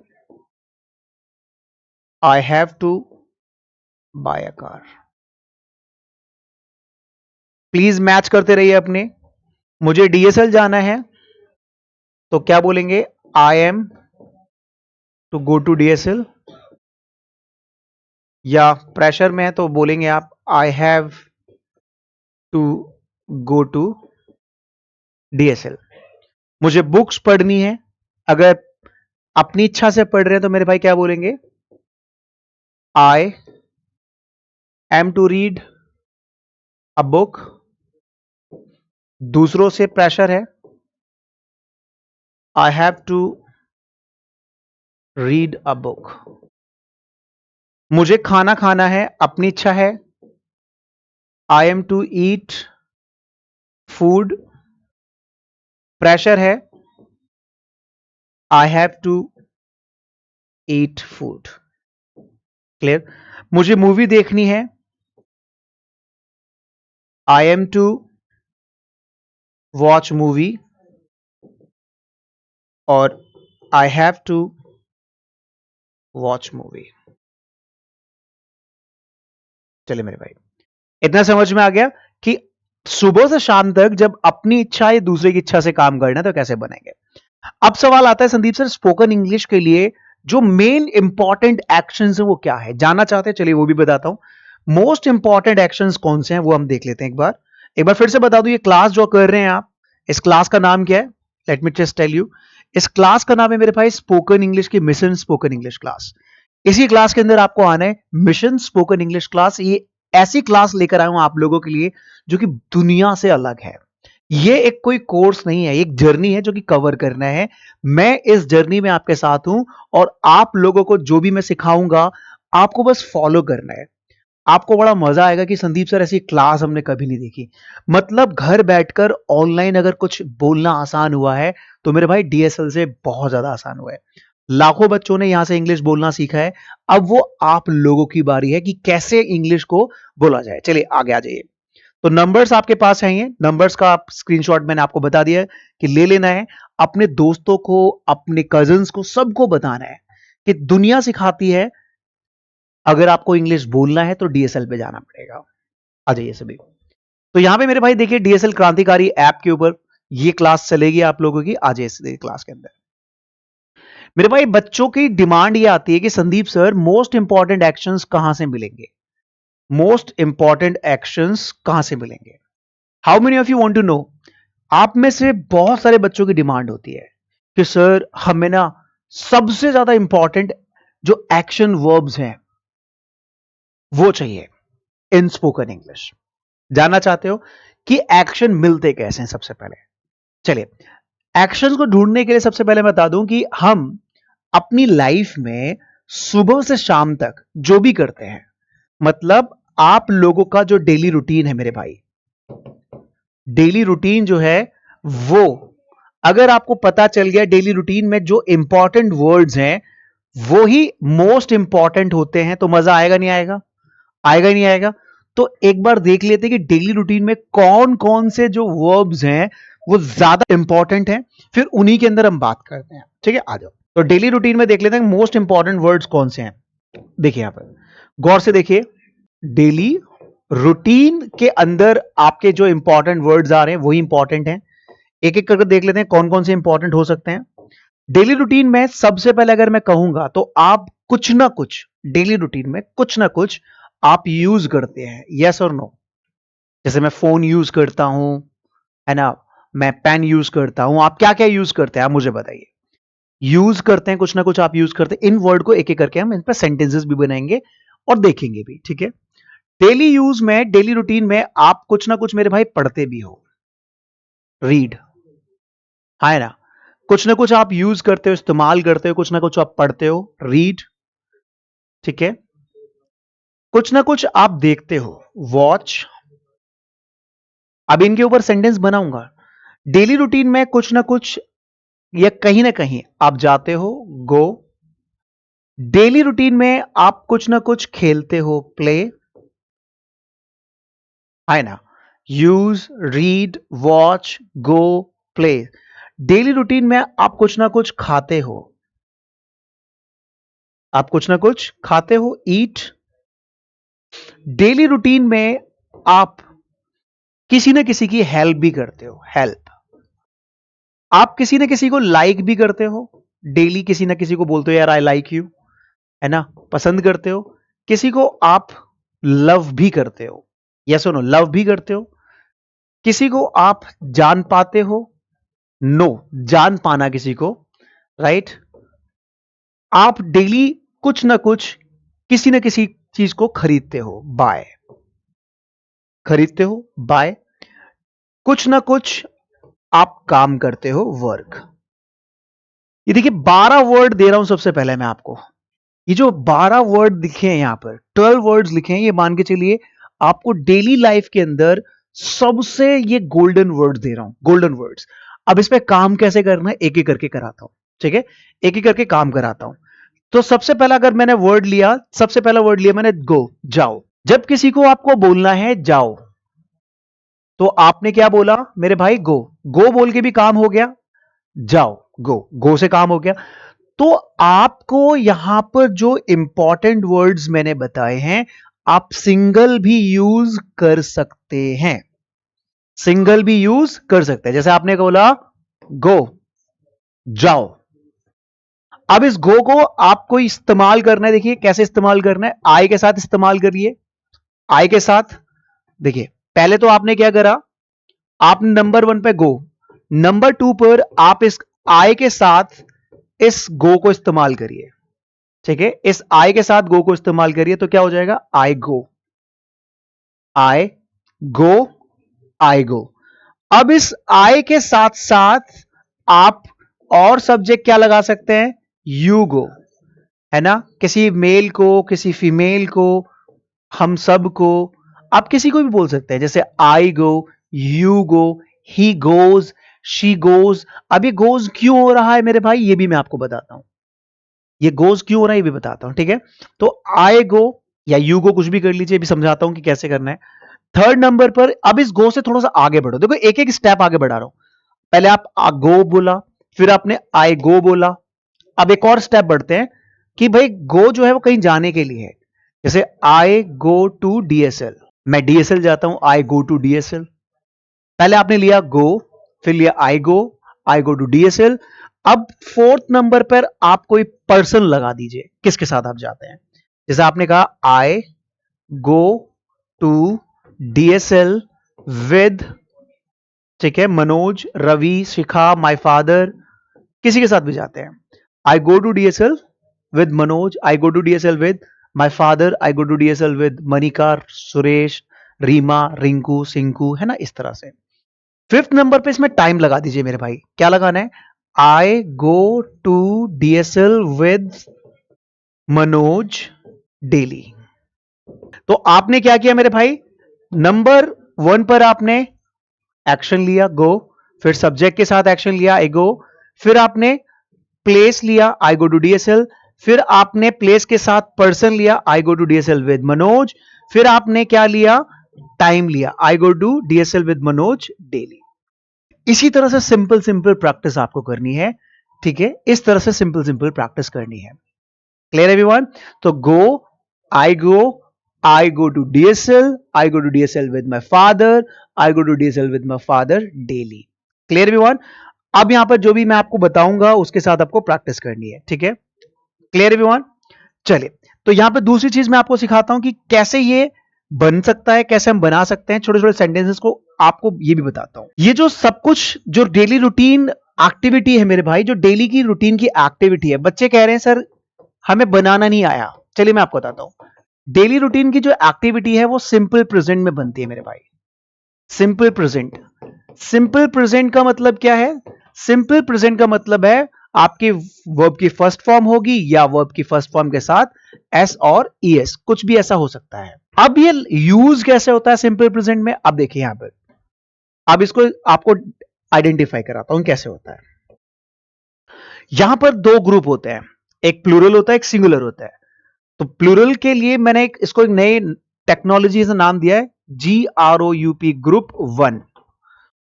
I have to buy a car. Please match करते रहिए अपने। मुझे डीएसएल जाना है तो क्या बोलेंगे, I am to go to DSL. या प्रेशर में है तो बोलेंगे आप I have to go to DSL. मुझे बुक्स पढ़नी है, अगर अपनी इच्छा से पढ़ रहे हैं तो मेरे भाई क्या बोलेंगे, I am to read a book. दूसरों से प्रेशर है, I have to read a book. मुझे खाना खाना है, अपनी इच्छा है, I am to eat food. Pressure है, I have to eat food. Clear? मुझे मूवी देखनी है, I am to watch movie और I have to watch movie. चलिए मेरे भाई इतना समझ में आ गया कि सुबह से शाम तक जब अपनी इच्छा या दूसरे की इच्छा से काम करना है तो कैसे बनेंगे। अब सवाल आता है संदीप सर स्पोकन इंग्लिश के लिए जो मेन इंपॉर्टेंट एक्शंस है वो क्या है, जानना चाहते हैं, चलिए वो भी बताता हूं। मोस्ट इंपॉर्टेंट एक्शंस कौन से हैं वो हम देख लेते हैं। एक बार फिर से बता दूं, ये क्लास जो कर रहे हैं आप, इस क्लास का नाम क्या है, let me just tell you. इस क्लास का नाम है मेरे भाई स्पोकन इंग्लिश की मिशन स्पोकन इंग्लिश क्लास। इसी क्लास के अंदर आपको आना है, मिशन स्पोकन इंग्लिश क्लास। ये ऐसी क्लास लेकर आया हूं आप लोगों के लिए जो कि दुनिया से अलग है। ये एक कोई कोर्स नहीं है, एक जर्नी है जो कि कवर करना है। मैं इस जर्नी में आपके साथ हूं और आप लोगों को जो भी मैं सिखाऊंगा आपको बस फॉलो करना है। आपको बड़ा मजा आएगा कि संदीप सर ऐसी क्लास हमने कभी नहीं देखी। मतलब घर बैठकर ऑनलाइन अगर कुछ बोलना आसान हुआ है तो मेरे भाई डीएसएल से बहुत ज्यादा आसान हुआ है। लाखों बच्चों ने यहां से इंग्लिश बोलना सीखा है, अब वो आप लोगों की बारी है कि कैसे इंग्लिश को बोला जाए। चलिए आगे आ जाइए। तो नंबर्स आपके पास है, ये नंबर्स का आप स्क्रीनशॉट मैंने आपको बता दिया कि ले लेना है, अपने दोस्तों को, अपने कजिन्स को, सबको बताना है कि दुनिया सिखाती है अगर आपको इंग्लिश बोलना है तो डीएसएल पे जाना पड़ेगा। आ जाइए सभी। तो यहां पे मेरे भाई देखिए डीएसएल क्रांतिकारी ऐप के ऊपर ये क्लास चलेगी आप लोगों की। आ जाइए क्लास के अंदर। मेरे भाई बच्चों की डिमांड ये आती है कि Sandeep sir most important actions कहां से मिलेंगे, मोस्ट इंपॉर्टेंट एक्शंस कहां से मिलेंगे। How many of you want to know. आप में से बहुत सारे बच्चों की डिमांड होती है कि सर हमें ना सबसे ज्यादा इंपॉर्टेंट जो एक्शन वर्ब्स हैं वो चाहिए इन स्पोकन इंग्लिश। जानना चाहते हो कि एक्शन मिलते कैसे हैं। सबसे पहले चलिए एक्शन को ढूंढने के लिए सबसे पहले बता दूं कि हम अपनी लाइफ में सुबह से शाम तक जो भी करते हैं, मतलब आप लोगों का जो डेली रूटीन है मेरे भाई, डेली रूटीन जो है वो अगर आपको पता चल गया डेली रूटीन में जो इंपॉर्टेंट वर्ड्स हैं वो ही मोस्ट इंपॉर्टेंट होते हैं तो मजा आएगा नहीं आएगा, आएगा ही नहीं आएगा। तो एक बार देख लेते हैं कि डेली रूटीन में कौन कौन से जो वर्ब्स हैं वो ज्यादा इंपॉर्टेंट हैं, फिर उन्हीं के अंदर हम बात करते हैं। ठीक है आ जाओ। तो डेली रूटीन में देख लेते हैं मोस्ट इंपॉर्टेंट वर्ड्स कौन से हैं। देखिए यहां पर गौर से देखिए, डेली रूटीन के अंदर आपके जो इंपॉर्टेंट वर्ड्स आ रहे हैं वही इंपॉर्टेंट हैं। एक एक करके देख लेते हैं कौन कौन से इंपॉर्टेंट हो सकते हैं। डेली रूटीन में सबसे पहले अगर मैं कहूंगा तो आप कुछ ना कुछ डेली रूटीन में कुछ ना कुछ आप यूज करते हैं, यस और नो। जैसे मैं फोन यूज करता हूं, है ना, मैं पेन यूज करता हूं, आप क्या क्या यूज करते हैं आप मुझे बताइए। यूज करते हैं, कुछ ना कुछ आप यूज करते हैं। इन वर्ड को एक एक करके हम इन पर सेंटेंसेस भी बनाएंगे और देखेंगे भी, ठीक है। डेली यूज में, डेली रूटीन में आप कुछ ना कुछ मेरे भाई पढ़ते भी हो, रीड, है ना। कुछ ना कुछ आप यूज करते हो, इस्तेमाल करते हो, कुछ ना कुछ आप पढ़ते हो, रीड, ठीक है। कुछ ना कुछ आप देखते हो, वॉच। अब इनके ऊपर सेंटेंस बनाऊंगा। डेली रूटीन में कुछ ना कुछ या कहीं ना कहीं आप जाते हो, गो। डेली रूटीन में आप कुछ ना कुछ खेलते हो, प्ले, है ना। यूज, रीड, वॉच, गो, प्ले। डेली रूटीन में आप कुछ ना कुछ खाते हो, आप कुछ ना कुछ खाते हो, ईट। डेली रूटीन में आप किसी ना किसी की हेल्प भी करते हो, हेल्प। आप किसी ना किसी को लाइक भी करते हो, डेली किसी ना किसी को बोलते हो यार आई लाइक यू, है ना, पसंद करते हो। किसी को आप लव भी करते हो, यस और नो, लव भी करते हो। किसी को आप जान पाते हो, नो, जान पाना किसी को, राइट। आप डेली कुछ ना कुछ किसी ना किसी चीज को खरीदते हो, बाय, खरीदते हो, बाय। कुछ ना कुछ आप काम करते हो, वर्क। ये देखिए 12 वर्ड दे रहा हूं सबसे पहले मैं आपको। ये जो 12 वर्ड लिखे हैं यहां पर, 12 वर्ड्स लिखे हैं, ये मान के चलिए आपको डेली लाइफ के अंदर सबसे ये गोल्डन वर्ड दे रहा हूं, गोल्डन वर्ड्स। अब इस पे काम कैसे करना है एक एक करके कराता हूं, ठीक है। एक एक करके काम कराता हूं। तो सबसे पहला अगर मैंने वर्ड लिया, सबसे पहला वर्ड लिया मैंने, गो, जाओ। जब किसी को आपको बोलना है जाओ, तो आपने क्या बोला मेरे भाई, गो। गो बोल के भी काम हो गया, जाओ, गो, गो से काम हो गया। तो आपको यहां पर जो इंपॉर्टेंट वर्ड्स मैंने बताए हैं, आप सिंगल भी यूज कर सकते हैं, सिंगल भी यूज कर सकते हैं। जैसे आपने बोला गो, जाओ। अब इस गो को आपको इस्तेमाल करना है, देखिए कैसे इस्तेमाल करना है। आई के साथ इस्तेमाल करिए, आई के साथ। देखिए पहले तो आपने क्या करा, आपने नंबर 1 पे गो, नंबर 2 पर आप इस आई के साथ इस गो को इस्तेमाल करिए, ठीक है। इस आई के साथ गो को इस्तेमाल करिए तो क्या हो जाएगा, आई गो, आई गो, आई गो। अब इस आई के साथ साथ आप और सब्जेक्ट क्या लगा सकते हैं, यू गो, है ना। किसी मेल को, किसी फीमेल को, हम सब को, आप किसी को भी बोल सकते हैं। जैसे I go, you go, he goes, she goes. अब ये गोज क्यों हो रहा है मेरे भाई, ये भी मैं आपको बताता हूं। ये गोज क्यों हो रहा है ये भी बताता हूं, ठीक है। तो आई गो या यू गो, कुछ भी कर लीजिए, अभी समझाता हूं कि कैसे करना है। थर्ड नंबर पर अब इस गो से थोड़ा सा आगे बढ़ो, देखो एक एक स्टेप आगे बढ़ा रहा हूं। पहले आप गो बोला, फिर आपने आई गो बोला। अब एक और स्टेप बढ़ते हैं कि भाई गो जो है वो कहीं जाने के लिए है। जैसे आई गो टू डीएसएल, मैं डीएसएल जाता हूं, आई गो टू डीएसएल। पहले आपने लिया गो, फिर लिया आई गो टू डीएसएल। अब फोर्थ नंबर पर आप कोई पर्सन लगा दीजिए, किसके साथ आप जाते हैं। जैसे आपने कहा I go to DSL with, ठीक है, मनोज, रवि, शिखा, माय फादर, किसी के साथ भी जाते हैं। I go to DSL with Manoj, I go to DSL with my father, I go to DSL with Manika, Suresh, Reema, Rinku, Sinku, है ना, इस तरह से। फिफ्थ नंबर पे इसमें टाइम लगा दीजिए मेरे भाई, क्या लगाना है, I go to DSL with Manoj daily. तो आपने क्या किया मेरे भाई, नंबर 1 पर आपने एक्शन लिया, गो, फिर सब्जेक्ट के साथ एक्शन लिया, आई गो, फिर आपने प्लेस लिया, आई गो टू डीएसएल, फिर आपने प्लेस के साथ पर्सन लिया, I go to DSL with Manoj, फिर आपने क्या लिया, टाइम लिया, I go to DSL with Manoj daily. इसी तरह से सिंपल सिंपल प्रैक्टिस आपको करनी है, ठीक है। इस तरह से सिंपल सिंपल प्रैक्टिस करनी है। Clear everyone. तो गो, I go to DSL, I go to DSL with my father, I go to DSL with my father daily. Clear everyone? अब यहां पर जो भी मैं आपको बताऊंगा उसके साथ आपको प्रैक्टिस करनी है, ठीक है? Clear everyone? चलिए, तो यहां पर दूसरी चीज मैं आपको सिखाता हूं कि कैसे ये बन सकता है, कैसे हम बना सकते हैं छोटे छोटे सेंटेंसेस को, आपको ये भी बताता हूं। ये जो सब कुछ जो डेली रूटीन एक्टिविटी है मेरे भाई, जो डेली की रूटीन की एक्टिविटी है, बच्चे कह रहे हैं सर हमें बनाना नहीं आया। चलिए मैं आपको बताता हूं। डेली रूटीन की जो एक्टिविटी है वो सिंपल प्रेजेंट में बनती है मेरे भाई। सिंपल प्रेजेंट, सिंपल प्रेजेंट का मतलब क्या है? सिंपल प्रेजेंट का मतलब है आपके वर्ब की फर्स्ट फॉर्म होगी या वर्ब की फर्स्ट फॉर्म के साथ एस और ईएस, कुछ भी ऐसा हो सकता है। अब ये यूज कैसे होता है सिंपल प्रेजेंट में, अब देखिए यहां पर, अब इसको आपको आइडेंटिफाई कराता हूं कैसे होता है। यहां पर दो ग्रुप होते हैं, एक प्लूरल होता है, एक सिंगुलर होता है। तो प्लूरल के लिए मैंने इसको एक नए टेक्नोलॉजी से नाम दिया है GROUP ग्रुप 1,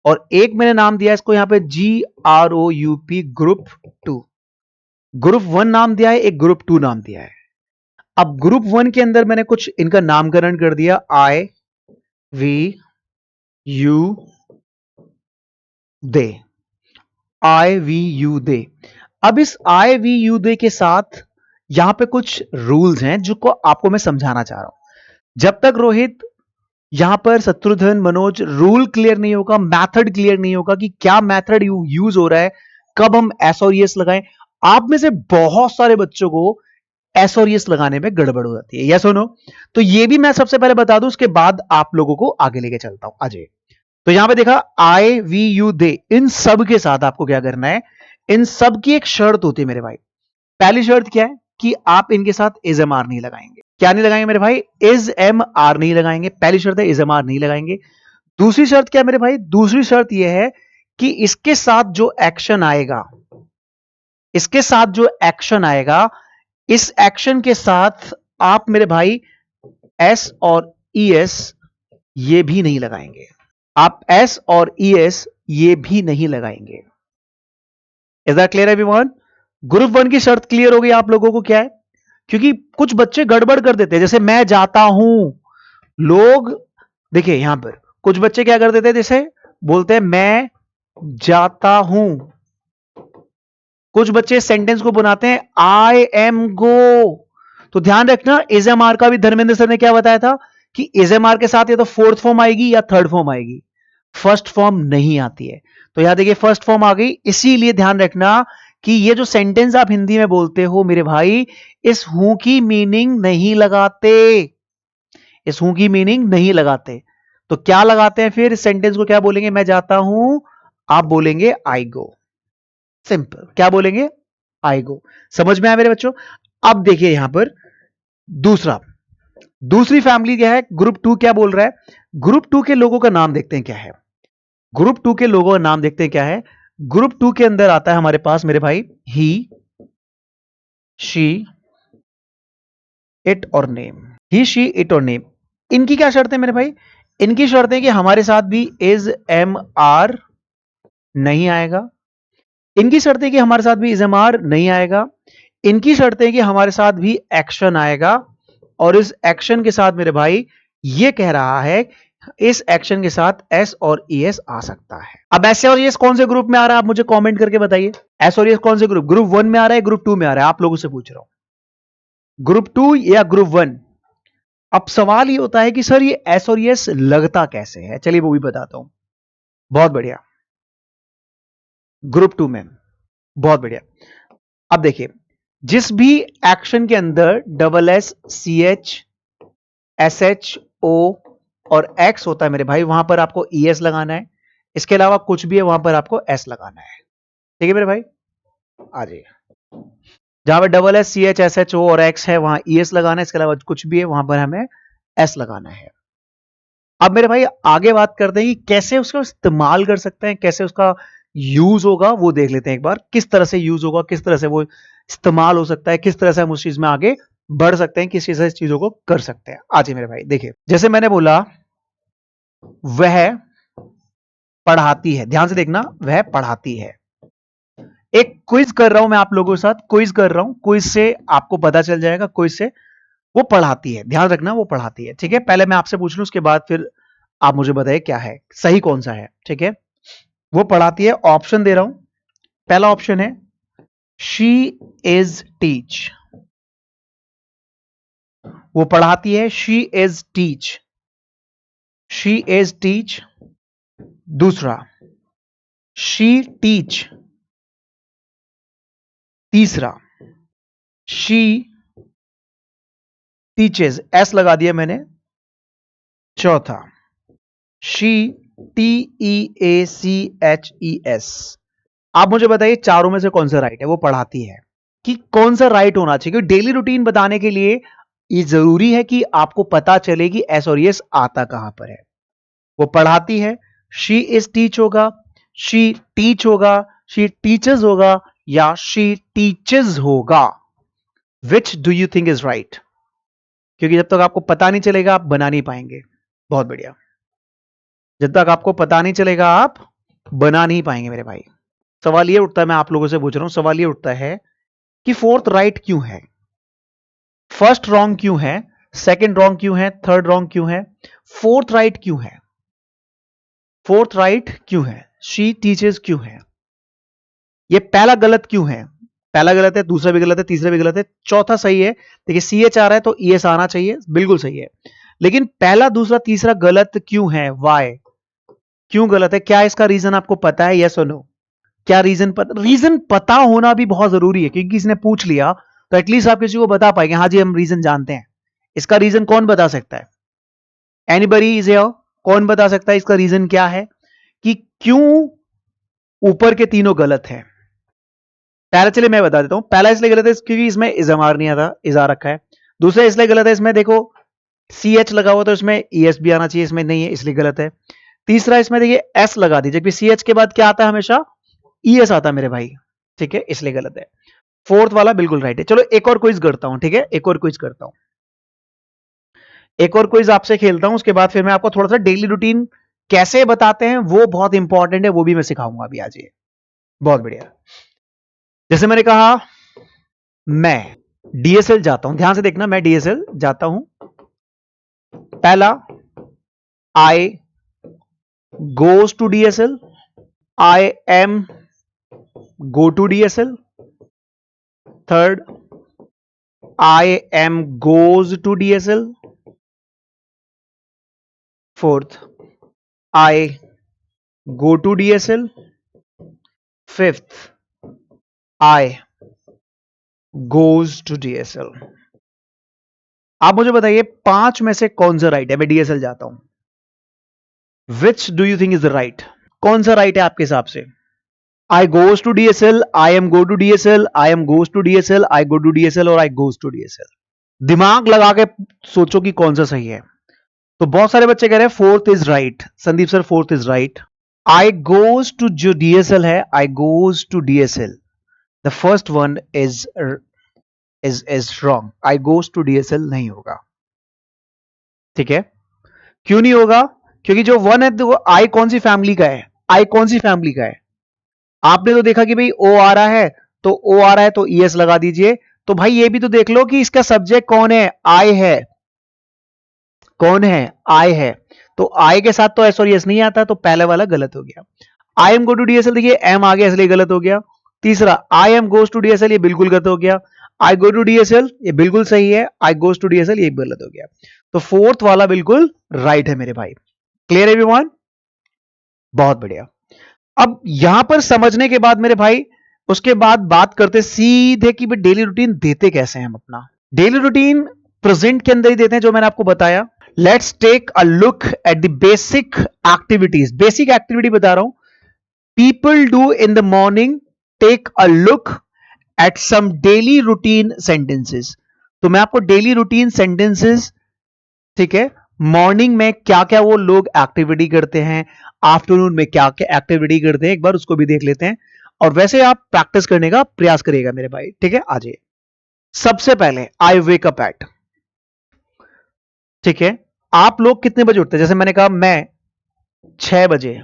और एक मैंने नाम दिया है इसको यहां पे GROUP ग्रुप 2। ग्रुप 1 नाम दिया है, एक ग्रुप 2 नाम दिया है। अब ग्रुप 1 के अंदर मैंने कुछ इनका नामकरण कर दिया, I, V, U, they, I, V, U, they। अब इस I, V, U, they के साथ यहां पे कुछ रूल्स हैं जो को आपको मैं समझाना चाह रहा हूं। जब तक रोहित यहां पर शत्रुघ्न, मनोज रूल क्लियर नहीं होगा, मेथड क्लियर नहीं होगा कि क्या मेथड यूज हो रहा है, कब हम एस और एस लगाएं, आप में से बहुत सारे बच्चों को एस और एस लगाने में गड़बड़ हो जाती है। यस और नो? तो ये भी मैं सबसे पहले बता दूं, उसके बाद आप लोगों को आगे लेके चलता हूं। अजय, तो यहां पे देखा I, V, U, they, इन सब के साथ आपको क्या करना है, इन सब की एक शर्त होती है मेरे भाई। पहली शर्त क्या है कि आप इनके साथ इज एम आर नहीं लगाएंगे। क्या नहीं लगाएंगे मेरे भाई? इज एम आर नहीं लगाएंगे। पहली शर्त है इज एम आर नहीं लगाएंगे। दूसरी शर्त क्या है मेरे भाई? दूसरी शर्त यह है कि इसके साथ जो एक्शन आएगा, इसके साथ जो एक्शन आएगा, इस एक्शन के साथ आप मेरे भाई एस और ई एस ये भी नहीं लगाएंगे। आप एस और ई एस ये भी नहीं लगाएंगे। Is that clear everyone? Group 1 की शर्त क्लियर हो गई आप लोगों को? क्या है? क्योंकि कुछ बच्चे गड़बड़ कर देते हैं, जैसे मैं जाता हूं, लोग देखिए यहां पर कुछ बच्चे क्या कर देते हैं, जैसे बोलते हैं मैं जाता हूं। कुछ बच्चे सेंटेंस को बनाते हैं आई एम गो। तो ध्यान रखना, इज एम आर का भी धर्मेंद्र सर ने क्या बताया था कि इज एम आर के साथ या तो फोर्थ फॉर्म आएगी या थर्ड फॉर्म आएगी, फर्स्ट फॉर्म नहीं आती है। तो यहां देखिए फर्स्ट फॉर्म आ गई, इसीलिए ध्यान रखना कि ये जो सेंटेंस आप हिंदी में बोलते हो मेरे भाई, इस हूं की मीनिंग नहीं लगाते, इस हूं की मीनिंग नहीं लगाते। तो क्या लगाते हैं फिर? इस सेंटेंस को क्या बोलेंगे? मैं जाता हूं, आप बोलेंगे आई गो। सिंपल, क्या बोलेंगे? आई गो। समझ में आया मेरे बच्चों? अब देखिए यहां पर दूसरी फैमिली क्या है, ग्रुप 2 क्या बोल रहा है? ग्रुप 2 के लोगों का नाम देखते हैं क्या है। ग्रुप 2 के लोगों का नाम देखते हैं क्या है। ग्रुप 2 के अंदर आता है हमारे पास मेरे भाई ही, शी, इट और नेम। ही, शी, इट और नेम, इनकी क्या शर्त है मेरे भाई? इनकी शर्त है कि हमारे साथ भी इज एम आर नहीं आएगा। इनकी शर्त है कि हमारे साथ भी इज एम आर नहीं आएगा। इनकी शर्त है कि हमारे साथ भी एक्शन आएगा, और इस एक्शन के साथ मेरे भाई ये कह रहा है इस एक्शन के साथ एस और ई एस आ सकता है। अब एस और एस कौन से ग्रुप में आ रहा है, आप मुझे कमेंट करके बताइए। एस और एस कौन से ग्रुप? ग्रुप 1 में आ रहा है, ग्रुप 2 में आ रहा है? आप लोगों से पूछ रहा हूं, ग्रुप 2 या ग्रुप 1? अब सवाल ये होता है कि सर ये एस और एस लगता कैसे है, चलिए वो भी बताता हूं। बहुत बढ़िया, ग्रुप 2 में, बहुत बढ़िया। अब देखिए, जिस भी एक्शन के अंदर double S, C H, S H, O और एक्स होता है मेरे भाई, वहां पर आपको ई एस लगाना है। इसके अलावा कुछ भी है वहां पर आपको एस लगाना है। ठीक है मेरे भाई? आ जाइए, जहां पर double S, C H, S H, O और एक्स है वहां ई एस लगाना है। इसके अलावा कुछ भी है वहां पर हमें एस लगाना है। अब मेरे भाई आगे बात करते हैं कि कैसे उसका इस्तेमाल कर सकते हैं, कैसे उसका यूज होगा वो देख लेते हैं एक बार। किस तरह से यूज होगा, किस तरह से वो इस्तेमाल हो सकता है, किस तरह से हम उस चीज में आगे बढ़ सकते हैं, किस चीज से चीजों को कर सकते हैं। आज मेरे भाई देखिए, जैसे मैंने बोला वह पढ़ाती है, ध्यान से देखना, वह पढ़ाती है। एक क्विज कर रहा हूं मैं आप लोगों के साथ, क्विज कर रहा हूं, क्विज से आपको पता चल जाएगा, क्विज से वो पढ़ाती है, ध्यान रखना वो पढ़ाती है, ठीक है। पहले मैं आपसे पूछ लूं, उसके बाद फिर आप मुझे बताइए क्या है सही, कौन सा है, ठीक है। वो पढ़ाती है, ऑप्शन दे रहा हूं। पहला ऑप्शन है शी इज टीच, वो पढ़ाती है, she is teach, she is teach. दूसरा, शी टीच। तीसरा, शी टीचेज, एस लगा दिया मैंने। चौथा, शी TEACHES। आप मुझे बताइए चारों में से कौन सा राइट है। वो पढ़ाती है, कि कौन सा राइट होना चाहिए, क्योंकि डेली रूटीन बताने के लिए ये जरूरी है कि आपको पता चले कि एस और यस आता कहां पर है। वो पढ़ाती है, शी इज टीच होगा, शी टीच होगा, शी टीचर्स होगा, या शी टीचेस होगा। Which do you think is right? क्योंकि जब तक आपको पता नहीं चलेगा आप बना नहीं पाएंगे। बहुत बढ़िया, जब तक आपको पता नहीं चलेगा आप बना नहीं पाएंगे मेरे भाई। सवाल ये उठता है, मैं आप लोगों से पूछ रहा हूं, सवाल ये उठता है कि फोर्थ राइट क्यों है, फर्स्ट रॉन्ग क्यों है, सेकंड रॉन्ग क्यों है, थर्ड रॉन्ग क्यों है, फोर्थ राइट क्यों है? फोर्थ राइट क्यों है? शी टीचर्स क्यों है? ये पहला गलत क्यों है? पहला गलत है, दूसरा भी गलत है, तीसरा भी गलत है, चौथा सही है। देखिए CH आ रहा है तो ES आना चाहिए, बिल्कुल सही है। लेकिन पहला, दूसरा, तीसरा गलत क्यों है? वाई, क्यों गलत है? क्या इसका रीजन आपको पता है? यस और नो? क्या रीजन पता? रीजन पता होना भी बहुत जरूरी है, क्योंकि किसी ने पूछ लिया तो एटलीस्ट आप किसी को बता पाएंगे, हाँ जी हम रीजन जानते हैं। इसका रीजन कौन बता सकता है? Anybody is here? कौन बता सकता है इसका रीजन क्या है कि क्यों ऊपर के तीनों गलत है? पहले चलिए मैं बता देता हूं। पहला इसलिए गलत है क्योंकि इसमें इजमार नहीं आता, इजा रखा है। दूसरा इसलिए गलत है, इसमें देखो CH लगा हुआ तो इसमें ES भी आना चाहिए, इसमें नहीं है इसलिए गलत है। तीसरा, इसमें देखिए S लगा दीजिए, जबकि CH के बाद क्या आता है? हमेशा ES आता है मेरे भाई, ठीक है, इसलिए गलत है। फोर्थ वाला बिल्कुल राइट है। चलो एक और क्विज करता हूं, ठीक है, एक और क्विज करता हूं, एक और क्विज आपसे खेलता हूं। उसके बाद फिर मैं आपको थोड़ा सा डेली रूटीन कैसे बताते हैं वो बहुत इंपॉर्टेंट है, वो भी मैं सिखाऊंगा अभी आज। ये बहुत बढ़िया। जैसे मैंने कहा मैं DSL जाता हूं, ध्यान से देखना, मैं DSL जाता हूं। पहला, I goes to DSL, I am go to DSL. Third, I am goes to DSL. Fourth, I go to DSL. Fifth, I goes to DSL. आप मुझे बताइए पांच में से कौन सा राइट है? मैं DSL जाता हूं, which do you think is the right? कौन सा राइट है आपके हिसाब से? I goes to DSL, I am go to DSL, I am goes to DSL, I go to DSL और I goes to DSL। दिमाग लगा के सोचो कि कौन सा सही है। तो बहुत सारे बच्चे कह रहे हैं fourth is right. Sandeep sir fourth is right. I goes to जो DSL है, I goes to DSL, the first one is wrong. I goes to DSL नहीं होगा, ठीक है। क्यों नहीं होगा? क्योंकि जो वन है वो आई कौन सी फैमिली का है? आई कौन सी फैमिली का है? आपने तो देखा कि भाई ओ आ रहा है तो ओ आ रहा है तो ES लगा दीजिए। तो भाई ये भी तो देख लो कि इसका सब्जेक्ट कौन है? आई है। कौन है? आई है। तो आई के साथ तो एस और यस नहीं आता, तो पहले वाला गलत हो गया। I am go to DSL, देखिए एम आ गया इसलिए गलत हो गया। तीसरा, I am goes to DSL, ये बिल्कुल गलत हो गया। आई गो टू DSL ये बिल्कुल सही है, आई गोज टू DSL ये गलत हो गया। तो फोर्थ वाला बिल्कुल राइट है मेरे भाई। Clear everyone? बहुत बढ़िया। अब यहां पर समझने के बाद मेरे भाई, उसके बाद बात करते सीधे कि डेली रूटीन देते कैसे हैं हम अपना। डेली रूटीन प्रेजेंट के अंदर ही देते हैं जो मैंने आपको बताया। Let's take a look at the basic activities. Basic activity बता रहा हूं, people do in the morning. Take a look at some daily routine sentences. तो मैं आपको डेली रूटीन सेंटेंसेस, ठीक है, मॉर्निंग में क्या क्या वो लोग एक्टिविटी करते हैं, आफ्टरनून में क्या क्या एक्टिविटी करते हैं, एक बार उसको भी देख लेते हैं। और वैसे आप प्रैक्टिस करने का प्रयास करिएगा मेरे भाई, ठीक है। आ जाइए। सबसे पहले आई वेक अप एट, ठीक है। आप लोग कितने बजे उठते हैं? जैसे मैंने कहा मैं 6 बजे,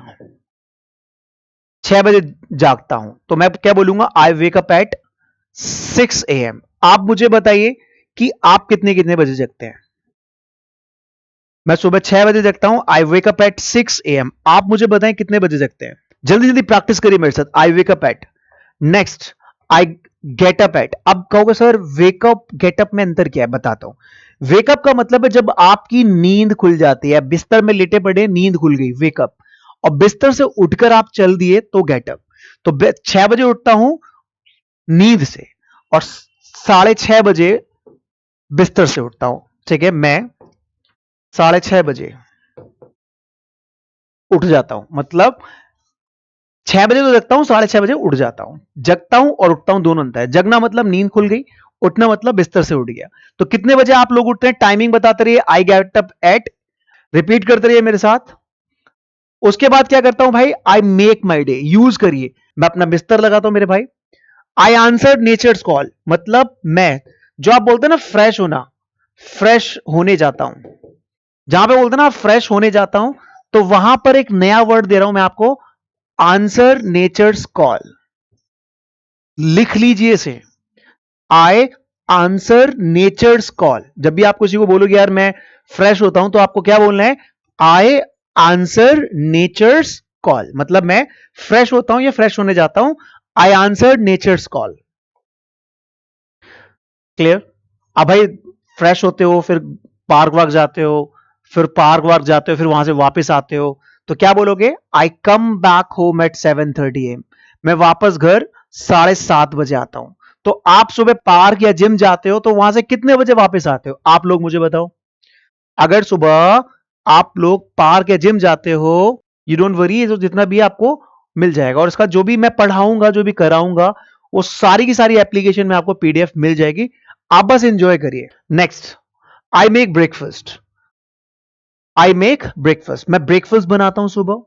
6 बजे जागता हूं, तो मैं क्या बोलूंगा? आई वेक अप एट 6 AM। आप मुझे बताइए कि आप कितने कितने बजे जगते हैं। मैं सुबह 6 बजे जगता हूं, आई वेक अप एट 6 AM। आप मुझे बताएं कितने बजे जगते हैं, जल्दी जल्दी प्रैक्टिस करिए मेरे साथ। I wake up at, next I get up at. अब कहोगे सर वेकअप गेटअप में अंतर क्या है, बताता हूं। वेकअप का मतलब है जब आपकी नींद खुल जाती है, बिस्तर में लेटे पड़े नींद खुल गई, वेकअप। और बिस्तर से उठकर आप चल दिए तो गेटअप। तो 6 बजे उठता हूं नींद से और 6:30 बजे बिस्तर से उठता हूं, ठीक है। मैं 6:30 बजे उठ जाता हूं, मतलब 6 बजे तो जगता हूं, 6:30 बजे उठ जाता हूं। जगता हूं और उठता हूं दोनों अंतर है। जगना मतलब नींद खुल गई, उठना मतलब बिस्तर से उठ गया। तो कितने बजे आप लोग उठते हैं, टाइमिंग बताते रहिए। आई गेट अप एट, रिपीट करते रहिए मेरे साथ। उसके बाद क्या करता हूं भाई, I make my day, use करिए। मैं अपना बिस्तर लगाता हूं मेरे भाई। आई आंसर नेचर्स कॉल, मतलब मैं, जो आप बोलते हैं ना फ्रेश होना, फ्रेश होने जाता हूं। जहां पे बोलते हैं ना फ्रेश होने जाता हूं, तो वहां पर एक नया वर्ड दे रहा हूं मैं आपको, आंसर नेचर्स कॉल। लिख लीजिए इसे, आई आंसर नेचर्स कॉल। जब भी आप किसी को बोलोगे यार मैं फ्रेश होता हूं, तो आपको क्या बोलना है, आई आंसर नेचर्स कॉल, मतलब मैं फ्रेश होता हूं या फ्रेश होने जाता हूं। I answer nature's call. Clear. अब भाई फ्रेश होते हो, फिर पार्क वार्क जाते हो, फिर पार्क वार्क जाते हो, फिर वहां से वापस आते हो, तो क्या बोलोगे, I come back home at 7:30 AM। मैं वापस घर 7:30 बजे आता हूं। तो आप सुबह पार्क या जिम जाते हो, तो वहां से कितने बजे वापस आते हो, आप लोग मुझे बताओ। अगर सुबह आप लोग पार्क या जिम जाते हो, यू डोंट वरी, तो जितना भी आपको मिल जाएगा। और इसका जो भी मैं पढ़ाऊंगा, जो भी कराऊंगा, वो सारी की सारी एप्लीकेशन में आपको PDF मिल जाएगी। आप बस एंजॉय करिए। Next, I make breakfast. I make breakfast, मैं ब्रेकफास्ट बनाता हूं सुबह।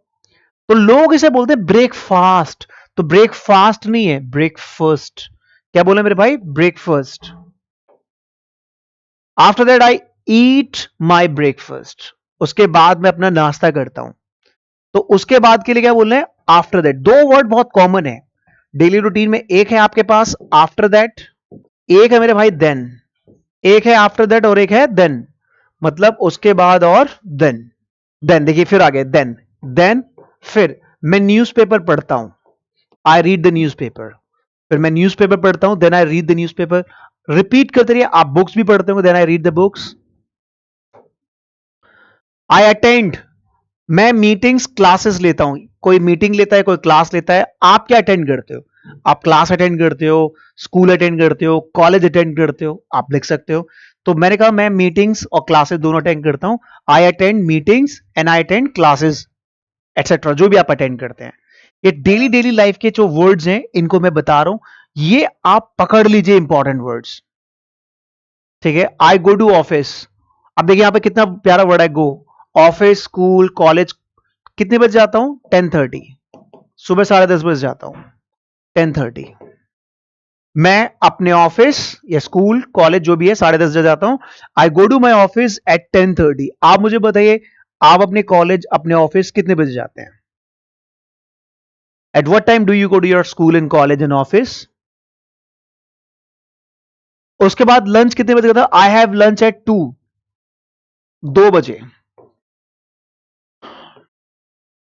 तो लोग इसे बोलते हैं ब्रेकफास्ट, तो ब्रेकफास्ट नहीं है, ब्रेकफास्ट। क्या बोले मेरे भाई, breakfast. After that I eat my breakfast, उसके बाद मैं अपना नाश्ता करता हूं। तो उसके बाद के लिए क्या बोल रहे हैं, आफ्टर दैट। दो वर्ड बहुत कॉमन है डेली रूटीन में, एक है आपके पास आफ्टर दैट, एक है मेरे भाई देन। एक है आफ्टर दैट और एक है देन, मतलब उसके बाद और देन। देन देखिए फिर आगे, देन, देन फिर मैं न्यूज़पेपर पढ़ता हूं, आई रीड द न्यूज़पेपर। फिर मैं न्यूज़पेपर पढ़ता हूं, then I read the newspaper. Repeat करते रहिए। आप बुक्स भी पढ़ते हो, then I read the books. I attend, मैं मीटिंग्स क्लासेस लेता हूं। कोई मीटिंग लेता है, कोई क्लास लेता है, आप क्या अटेंड करते हो, आप क्लास अटेंड करते हो, स्कूल अटेंड करते हो, कॉलेज अटेंड करते हो, आप लिख सकते हो। तो मैंने कहा मैं मीटिंग्स और क्लासेस दोनों अटेंड करता हूं। I attend meetings and I attend classes etcetera, जो भी आप अटेंड करते हैं। ये डेली डेली लाइफ के जो वर्ड्स हैं, इनको मैं बता रहा हूं, ये आप पकड़ लीजिए, इंपॉर्टेंट वर्ड्स, ठीक है। आई गो टू ऑफिस, अब देखिए यहां पे कितना प्यारा वर्ड है, गो। ऑफिस, स्कूल, कॉलेज, कितने बजे जाता हूं, 10:30, सुबह 10:30 बजे जाता हूं, 10:30। मैं अपने ऑफिस या स्कूल कॉलेज जो भी है 10:30 बजे जाता हूं। I go to my office at 10:30। आप मुझे बताइए, आप अपने कॉलेज अपने ऑफिस कितने बजे जाते हैं, at what time do you go to your school and college and office. उसके बाद लंच कितने बजे करता हूं, आई हैव लंच एट 2 बजे।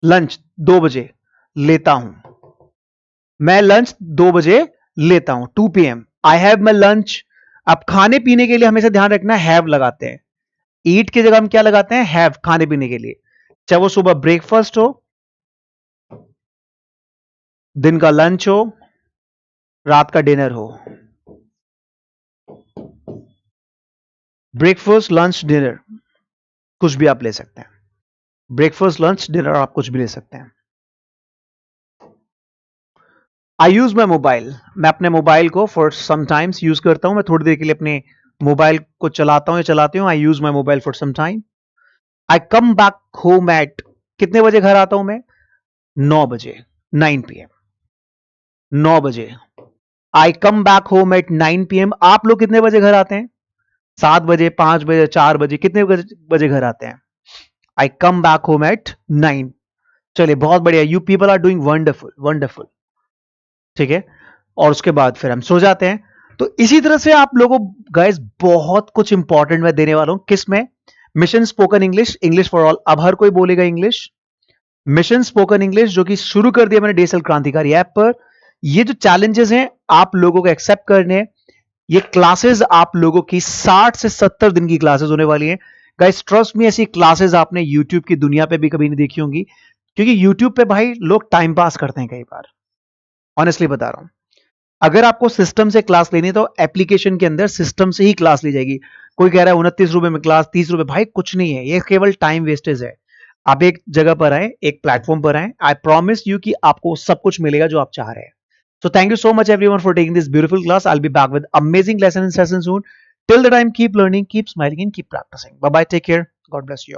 लंच 2 बजे लेता हूं, मैं लंच 2 बजे लेता हूं, 2 PM। I have my lunch. अब खाने पीने के लिए हमेशा ध्यान रखना, हैव लगाते हैं। ईट की जगह हम क्या लगाते हैं, हैव, खाने पीने के लिए। चाहे वो सुबह ब्रेकफास्ट हो, दिन का लंच हो, रात का डिनर हो। ब्रेकफास्ट, लंच, डिनर, कुछ भी आप ले सकते हैं। ब्रेकफास्ट, लंच, डिनर, आप कुछ भी ले सकते हैं। आई यूज माई मोबाइल, मैं अपने मोबाइल को फॉर समटाइम्स यूज करता हूं। मैं थोड़ी देर के लिए अपने मोबाइल को चलाता हूं या चलाती हूं। I use my mobile for some time. I come back home at, कितने बजे घर आता हूं मैं, 9 बजे, 9 PM, 9 बजे। I come back home at 9 PM। आप लोग कितने बजे घर आते हैं, 7 बजे, 5 बजे, 4 बजे, कितने बजे घर आते हैं। I come back home at 9। चलिए बहुत बढ़िया, you people are doing wonderful, wonderful, ठीक है। और उसके बाद फिर हम सो जाते हैं। तो इसी तरह से आप लोगों गाइस बहुत कुछ इंपॉर्टेंट मैं देने वाला हूं किस में, mission spoken English, English for all. अब हर कोई बोलेगा इंग्लिश। मिशन स्पोकन इंग्लिश जो कि शुरू कर दिया मैंने डीएसएल क्रांतिकारी ऐप पर। ये जो चैलेंजेस हैं आप लोगों को एक्सेप्ट करने हैं। ये क्लासेस आप लोगों की 60 से 70 दिन की क्लासेस होने वाली हैं गाइस। ट्रस्ट मी, ऐसी क्लासेस आपने यूट्यूब की दुनिया पे भी कभी नहीं देखी होंगी, क्योंकि यूट्यूब पे भाई लोग टाइम पास करते हैं कई बार। ऑनेस्टली बता रहा हूं, अगर आपको सिस्टम से क्लास लेनी है तो एप्लीकेशन के अंदर सिस्टम से ही क्लास ली जाएगी। कोई कह रहा है 29 रुपए में क्लास, 30 रुपए, भाई कुछ नहीं है, ये केवल टाइम वेस्टेज है। आप एक जगह पर आए, एक प्लेटफॉर्म पर आए, आई प्रॉमिस यू कि आपको सब कुछ मिलेगा जो आप चाह रहे हैं। So thank you so much everyone for taking this beautiful class. I'll be back with amazing lesson and session soon. Till the time, keep learning, keep smiling, and keep practicing. Bye bye. Take care. God bless you all.